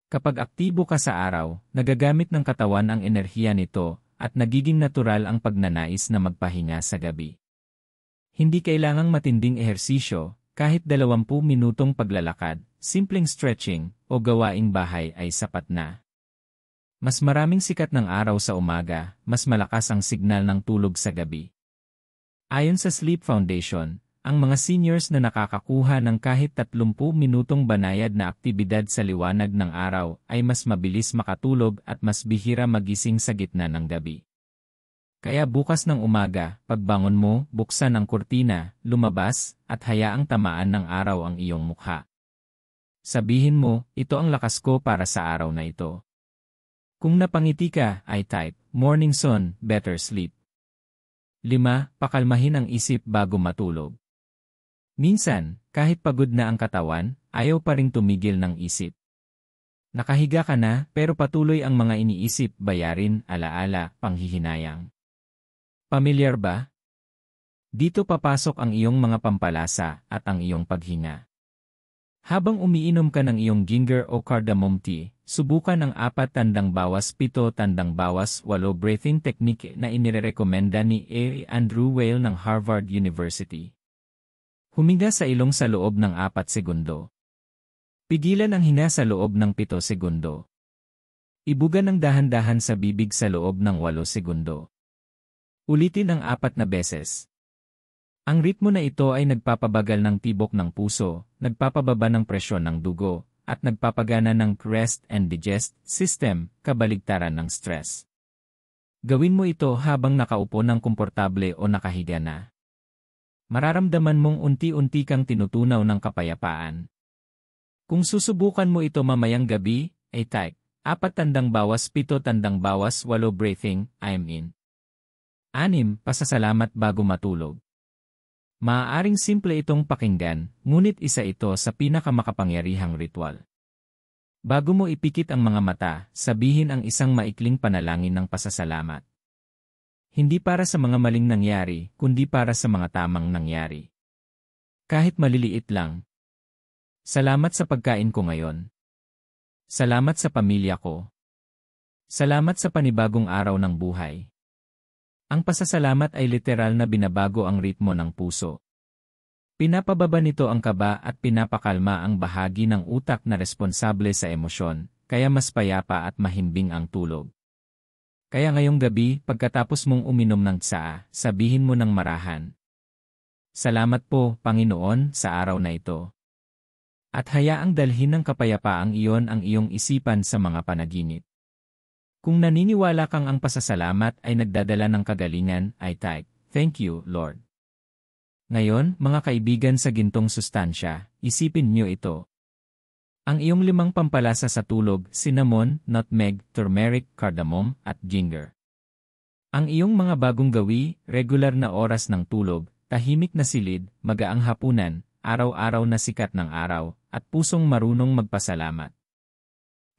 Kapag aktibo ka sa araw, nagagamit ng katawan ang enerhiya nito, at nagiging natural ang pagnanais na magpahinga sa gabi. Hindi kailangang matinding ehersisyo, kahit 20 minutong paglalakad, simpleng stretching, o gawaing bahay ay sapat na. Mas maraming sikat ng araw sa umaga, mas malakas ang signal ng tulog sa gabi. Ayon sa Sleep Foundation, ang mga seniors na nakakakuha ng kahit 30 minutong banayad na aktibidad sa liwanag ng araw ay mas mabilis makatulog at mas bihira magising sa gitna ng gabi. Kaya bukas ng umaga, pagbangon mo, buksan ang kurtina, lumabas, at hayaang tamaan ng araw ang iyong mukha. Sabihin mo, ito ang lakas ko para sa araw na ito. Kung napangiti ka, ay type, "Morning sun, better sleep." 5. Pakalmahin ang isip bago matulog. Minsan, kahit pagod na ang katawan, ayaw pa ring tumigil ng isip. Nakahiga ka na, pero patuloy ang mga iniisip, bayarin, alaala, panghihinayang. Pamilyar ba? Dito papasok ang iyong mga pampalasa at ang iyong paghinga. Habang umiinom ka ng iyong ginger o cardamom tea, subukan ang 4 tandang bawas 7 tandang bawas 8 breathing technique na inirekomenda ni Andrew Weil ng Harvard University. Huminga sa ilong sa loob ng 4 segundo. Pigilan ang hinga sa loob ng 7 segundo. Ibuga ng dahan-dahan sa bibig sa loob ng 8 segundo. Ulitin ang 4 na beses. Ang ritmo na ito ay nagpapabagal ng tibok ng puso, nagpapababa ng presyon ng dugo, at nagpapagana ng rest and digest system, kabaligtaran ng stress. Gawin mo ito habang nakaupo ng komportable o nakahiga na. Mararamdaman mong unti-unti kang tinutunaw ng kapayapaan. Kung susubukan mo ito mamayang gabi, ay type, 4 tandang bawas 7 tandang bawas 8 breathing, I'm in. 6. Pasasalamat bago matulog. Maaaring simple itong pakinggan, ngunit isa ito sa pinakamakapangyarihang ritual. Bago mo ipikit ang mga mata, sabihin ang isang maikling panalangin ng pasasalamat. Hindi para sa mga maling nangyari, kundi para sa mga tamang nangyari. Kahit maliliit lang. Salamat sa pagkain ko ngayon. Salamat sa pamilya ko. Salamat sa panibagong araw ng buhay. Ang pasasalamat ay literal na binabago ang ritmo ng puso. Pinapababa nito ang kaba at pinapakalma ang bahagi ng utak na responsable sa emosyon, kaya mas payapa at mahimbing ang tulog. Kaya ngayong gabi, pagkatapos mong uminom ng tsaa, sabihin mo ng marahan, "Salamat po, Panginoon, sa araw na ito." At hayaang dalhin ng kapayapaang iyon ang iyong isipan sa mga panaginip. Kung naniniwala kang ang pasasalamat ay nagdadala ng kagalingan, ay type, "Thank you, Lord." Ngayon, mga kaibigan sa gintong sustansya, isipin niyo ito. Ang iyong 5 pampalasa sa tulog, cinnamon, nutmeg, turmeric, cardamom, at ginger. Ang iyong mga bagong gawi, regular na oras ng tulog, tahimik na silid, magaang hapunan, araw-araw na sikat ng araw, at pusong marunong magpasalamat.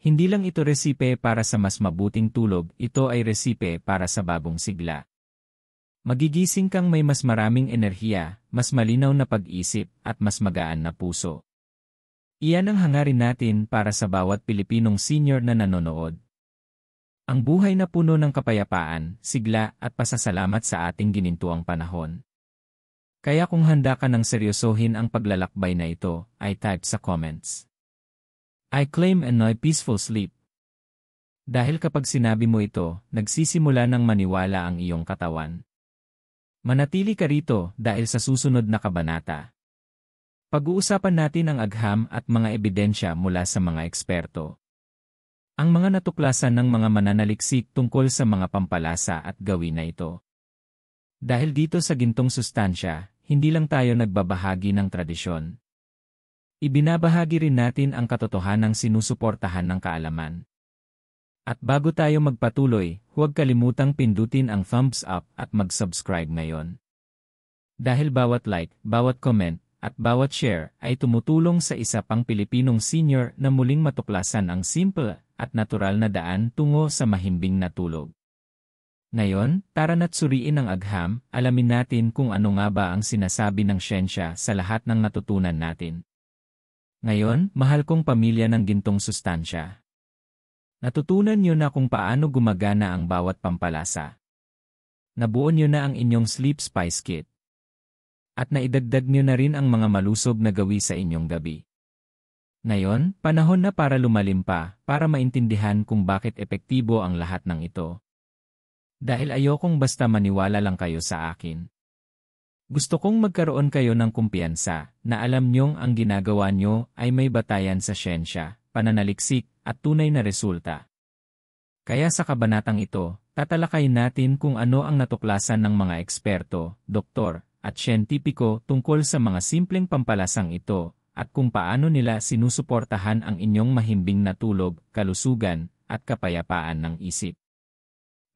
Hindi lang ito resipe para sa mas mabuting tulog, ito ay resipe para sa bagong sigla. Magigising kang may mas maraming enerhiya, mas malinaw na pag-isip, at mas magaan na puso. Iyan ang hangarin natin para sa bawat Pilipinong senior na nanonood. Ang buhay na puno ng kapayapaan, sigla, at pasasalamat sa ating ginintuang panahon. Kaya kung handa ka ng seryosohin ang paglalakbay na ito, ay type sa comments, "I claim a peaceful sleep." Dahil kapag sinabi mo ito, nagsisimula ng maniwala ang iyong katawan. Manatili ka rito dahil sa susunod na kabanata, Pag-uusapan natin ang agham at mga ebidensya mula sa mga eksperto. Ang mga natuklasan ng mga mananaliksik tungkol sa mga pampalasa at gawin na ito. Dahil dito sa gintong sustansya, hindi lang tayo nagbabahagi ng tradisyon. Ibinabahagi rin natin ang katotohanang sinusuportahan ng kaalaman. At bago tayo magpatuloy, huwag kalimutang pindutin ang thumbs up at mag-subscribe ngayon. Dahil bawat like, bawat comment, at bawat share ay tumutulong sa isa pang Pilipinong senior na muling matuklasan ang simple at natural na daan tungo sa mahimbing na tulog. Ngayon, tara na't suriin ang agham, alamin natin kung ano nga ba ang sinasabi ng siyensya sa lahat ng natutunan natin. Ngayon, mahal kong pamilya ng gintong sustansya. Natutunan niyo na kung paano gumagana ang bawat pampalasa. Nabuo niyo na ang inyong sleep spice kit. At naidagdag niyo na rin ang mga malusog na gawi sa inyong gabi. Ngayon, panahon na para lumalim pa, para maintindihan kung bakit epektibo ang lahat ng ito. Dahil ayokong basta maniwala lang kayo sa akin. Gusto kong magkaroon kayo ng kumpiyansa, na alam niyong ang ginagawa niyo ay may batayan sa siyensya, pananaliksik, at tunay na resulta. Kaya sa kabanatang ito, tatalakayin natin kung ano ang natuklasan ng mga eksperto, doktor, at siyentipiko tungkol sa mga simpleng pampalasang ito, at kung paano nila sinusuportahan ang inyong mahimbing na tulog, kalusugan, at kapayapaan ng isip.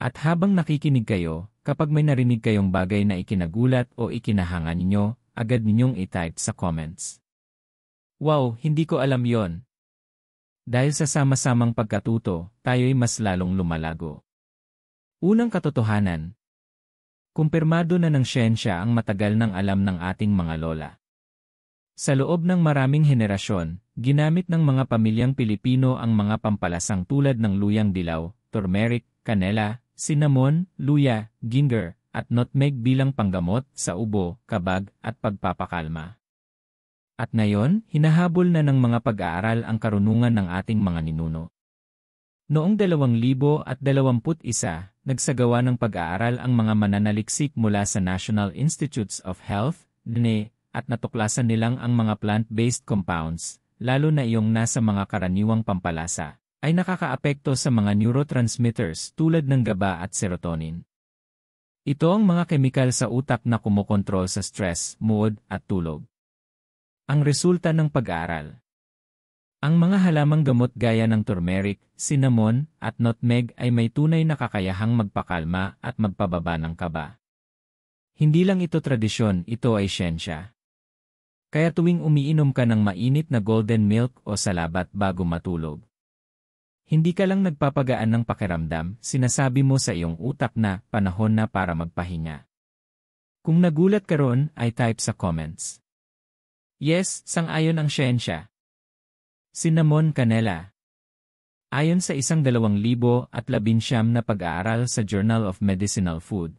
At habang nakikinig kayo, kapag may narinig kayong bagay na ikinagulat o ikinahanga ninyo, agad ninyong i-type sa comments. Wow, hindi ko alam yon. Dahil sa sama-samang pagkatuto, tayo'y mas lalong lumalago. Unang katotohanan. Kumpirmado na ng siyensya ang matagal ng alam ng ating mga lola. Sa loob ng maraming henerasyon, ginamit ng mga pamilyang Pilipino ang mga pampalasang tulad ng luyang dilaw, turmeric, kanela, cinnamon, luya, ginger, at nutmeg bilang panggamot sa ubo, kabag, at pagpapakalma. At ngayon, hinahabol na ng mga pag-aaral ang karunungan ng ating mga ninuno. Noong 2021, nagsagawa ng pag-aaral ang mga mananaliksik mula sa National Institutes of Health, DNE, at natuklasan nilang ang mga plant-based compounds, lalo na iyong nasa mga karaniwang pampalasa, ay nakakaapekto sa mga neurotransmitters tulad ng GABA at serotonin. Ito ang mga kemikal sa utak na kumokontrol sa stress, mood, at tulog. Ang resulta ng pag-aaral. Ang mga halamang gamot gaya ng turmeric, cinnamon, at nutmeg ay may tunay na kakayahang magpakalma at magpababa ng kaba. Hindi lang ito tradisyon, ito ay siyensya. Kaya tuwing umiinom ka ng mainit na golden milk o salabat bago matulog, hindi ka lang nagpapagaan ng pakiramdam, sinasabi mo sa iyong utak na panahon na para magpahinga. Kung nagulat ka ron, ay type sa comments. Yes, sang-ayon ang siyensya. Cinnamon kanela. Ayon sa 2019 na pag-aaral sa Journal of Medicinal Food,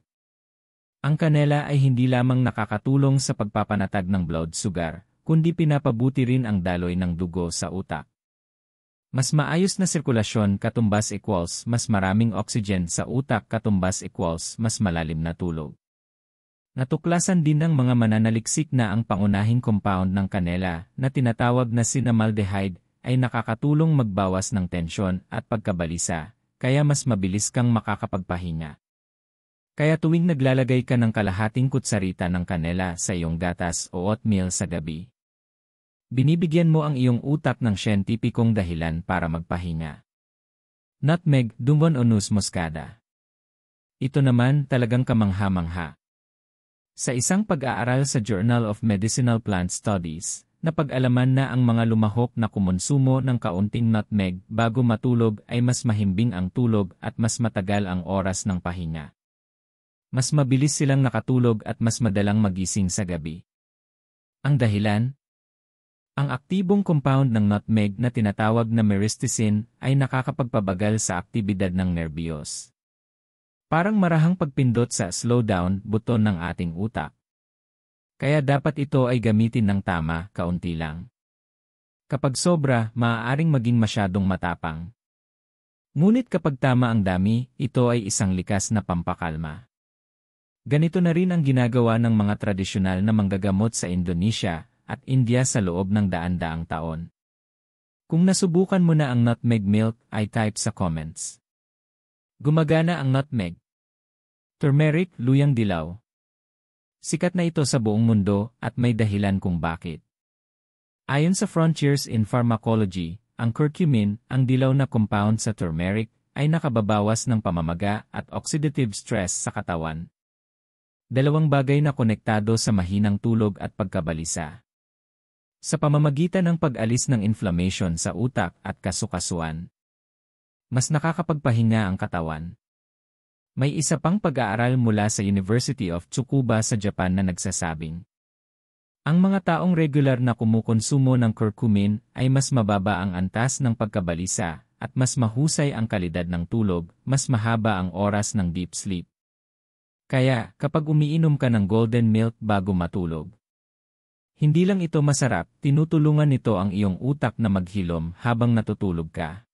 ang kanela ay hindi lamang nakakatulong sa pagpapanatag ng blood sugar, kundi pinapabuti rin ang daloy ng dugo sa utak. Mas maayos na sirkulasyon katumbas equals mas maraming oxygen sa utak katumbas equals mas malalim na tulog. Natuklasan din ng mga mananaliksik na ang pangunahing compound ng kanela na tinatawag na cinnamaldehyde ay nakakatulong magbawas ng tensyon at pagkabalisa, kaya mas mabilis kang makakapagpahinga. Kaya tuwing naglalagay ka ng kalahating kutsarita ng kanela sa iyong gatas o oatmeal sa gabi, binibigyan mo ang iyong utak ng siyentipikong dahilan para magpahinga. Nutmeg, Dumononos moscada. Ito naman talagang kamangha-mangha. Sa isang pag-aaral sa Journal of Medicinal Plant Studies, napag-alaman na ang mga lumahok na kumonsumo ng kaunting nutmeg bago matulog ay mas mahimbing ang tulog at mas matagal ang oras ng pahinga. Mas mabilis silang nakatulog at mas madalang magising sa gabi. Ang dahilan? Ang aktibong compound ng nutmeg na tinatawag na myristicin ay nakakapagpabagal sa aktibidad ng nerbiyos. Parang marahang pagpindot sa slow down buton ng ating utak. Kaya dapat ito ay gamitin ng tama, kaunti lang. Kapag sobra, maaaring maging masyadong matapang. Ngunit kapag tama ang dami, ito ay isang likas na pampakalma. Ganito na rin ang ginagawa ng mga tradisyonal na manggagamot sa Indonesia, at India sa loob ng daan-daang taon. Kung nasubukan mo na ang nutmeg milk, ay type sa comments. Gumagana ang nutmeg. Turmeric, luyang dilaw. Sikat na ito sa buong mundo at may dahilan kung bakit. Ayon sa Frontiers in Pharmacology, ang curcumin, ang dilaw na compound sa turmeric, ay nakababawas ng pamamaga at oxidative stress sa katawan. Dalawang bagay na konektado sa mahinang tulog at pagkabalisa. Sa pamamagitan ng pag-alis ng inflammation sa utak at kasukasuan, mas nakakapagpahinga ang katawan. May isa pang pag-aaral mula sa University of Tsukuba sa Japan na nagsasabing, ang mga taong regular na kumukonsumo ng curcumin ay mas mababa ang antas ng pagkabalisa at mas mahusay ang kalidad ng tulog, mas mahaba ang oras ng deep sleep. Kaya, kapag umiinom ka ng golden milk bago matulog, hindi lang ito masarap, tinutulungan nito ang iyong utak na maghilom habang natutulog ka.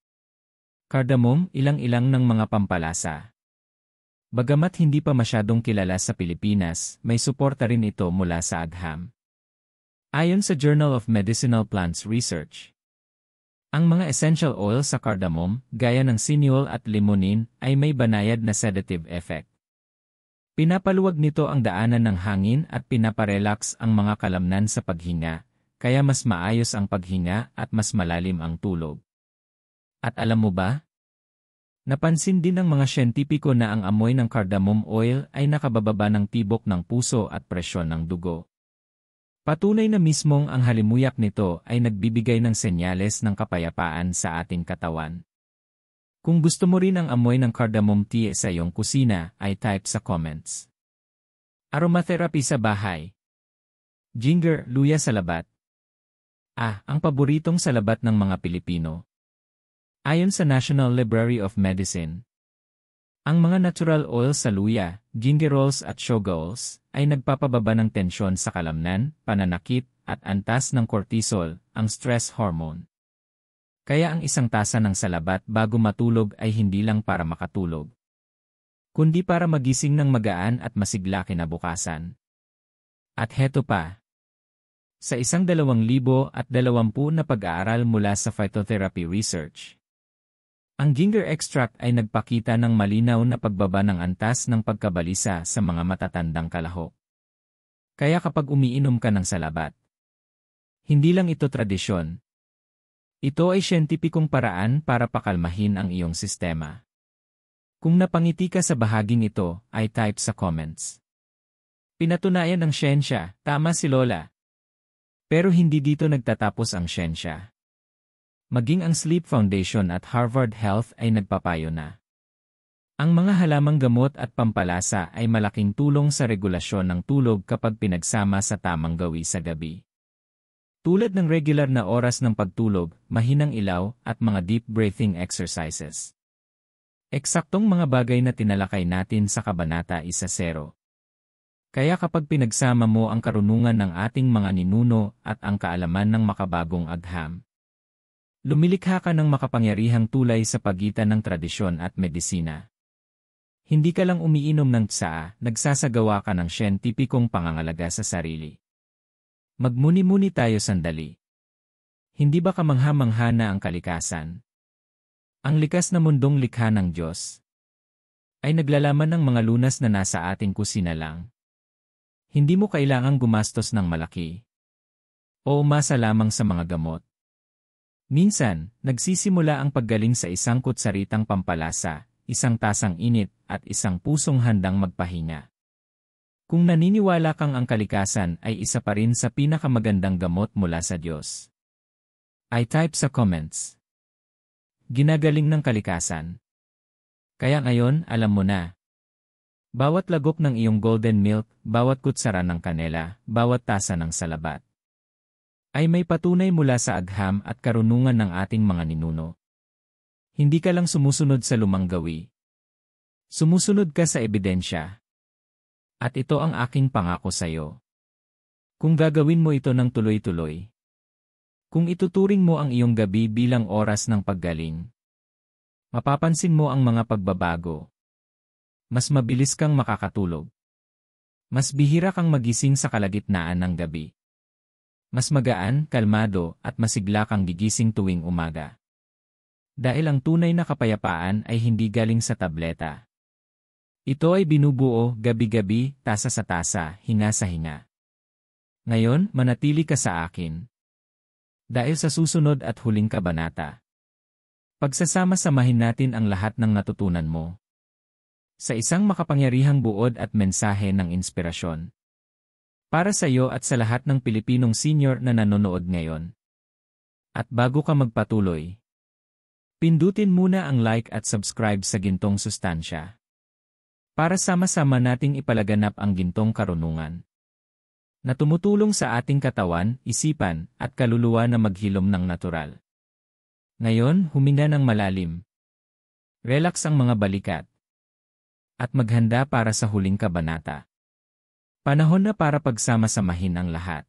Cardamom, ilang-ilang ng mga pampalasa. Bagamat hindi pa masyadong kilala sa Pilipinas, may suporta rin ito mula sa agham. Ayon sa Journal of Medicinal Plants Research, ang mga essential oil sa cardamom, gaya ng cineol at limonene, ay may banayad na sedative effect. Pinapaluwag nito ang daanan ng hangin at pinaparelax ang mga kalamnan sa paghinga, kaya mas maayos ang paghinga at mas malalim ang tulog. At alam mo ba? Napansin din ng mga siyentipiko na ang amoy ng cardamom oil ay nakabababa ng tibok ng puso at presyon ng dugo. Patunay na mismong ang halimuyak nito ay nagbibigay ng senyales ng kapayapaan sa ating katawan. Kung gusto mo rin ang amoy ng cardamom tea sa iyong kusina, ay type sa comments. Aromatherapy sa bahay. Ginger, luya sa labat. Ang paboritong salabat ng mga Pilipino. Ayon sa National Library of Medicine, ang mga natural oils sa luya, gingerols at shogaols, ay nagpapababa ng tensyon sa kalamnan, pananakit, at antas ng cortisol, ang stress hormone. Kaya ang isang tasa ng salabat bago matulog ay hindi lang para makatulog, kundi para magising ng magaan at masigla kinabukasan. At heto pa. Sa 2020 na pag-aaral mula sa Phytotherapy Research, ang ginger extract ay nagpakita ng malinaw na pagbaba ng antas ng pagkabalisa sa mga matatandang kalahok. Kaya kapag umiinom ka ng salabat, hindi lang ito tradisyon. Ito ay siyentipikong paraan para pakalmahin ang iyong sistema. Kung napangiti ka sa bahaging ito, ay type sa comments. Pinatunayan ng siyensya, tama si Lola. Pero hindi dito nagtatapos ang siyensya. Maging ang Sleep Foundation at Harvard Health ay nagpapayo na ang mga halamang gamot at pampalasa ay malaking tulong sa regulasyon ng tulog kapag pinagsama sa tamang gawi sa gabi. Tulad ng regular na oras ng pagtulog, mahinang ilaw, at mga deep breathing exercises. Eksaktong mga bagay na tinalakay natin sa Kabanata 1.0. Kaya kapag pinagsama mo ang karunungan ng ating mga ninuno at ang kaalaman ng makabagong agham, lumilikha ka ng makapangyarihang tulay sa pagitan ng tradisyon at medisina. Hindi ka lang umiinom ng tsaa, nagsasagawa ka ng siyentipikong pangangalaga sa sarili. Magmuni-muni tayo sandali. Hindi ba kamangha-mangha na ang kalikasan? Ang likas na mundong likha ng Diyos ay naglalaman ng mga lunas na nasa ating kusina lang. Hindi mo kailangang gumastos ng malaki o umasa lamang sa mga gamot. Minsan, nagsisimula ang paggaling sa isang kutsaritang pampalasa, isang tasang init, at isang pusong handang magpahinga. Kung naniniwala kang ang kalikasan ay isa pa rin sa pinakamagandang gamot mula sa Diyos, ay type sa comments. Ginagaling ng kalikasan. Kaya ngayon, alam mo na. Bawat lagok ng iyong golden milk, bawat kutsara ng kanela, bawat tasa ng salabat, ay may patunay mula sa agham at karunungan ng ating mga ninuno. Hindi ka lang sumusunod sa lumang gawi. Sumusunod ka sa ebidensya. At ito ang aking pangako sa iyo. Kung gagawin mo ito ng tuloy-tuloy, kung ituturing mo ang iyong gabi bilang oras ng paggaling, mapapansin mo ang mga pagbabago. Mas mabilis kang makakatulog. Mas bihira kang magising sa kalagitnaan ng gabi. Mas magaan, kalmado, at masigla kang gigising tuwing umaga. Dahil ang tunay na kapayapaan ay hindi galing sa tableta. Ito ay binubuo gabi-gabi, tasa sa tasa, hinga sa hinga. Ngayon, manatili ka sa akin. Dahil sa susunod at huling kabanata, pagsasama-samahin natin ang lahat ng natutunan mo sa isang makapangyarihang buod at mensahe ng inspirasyon. Para sa iyo at sa lahat ng Pilipinong senior na nanonood ngayon. At bago ka magpatuloy, pindutin muna ang like at subscribe sa Gintong Sustansya. Para sama-sama nating ipalaganap ang gintong karunungan na tumutulong sa ating katawan, isipan, at kaluluwa na maghilom ng natural. Ngayon, huminga ng malalim. Relax ang mga balikat. At maghanda para sa huling kabanata. Panahon na para pagsama-samahin ang lahat.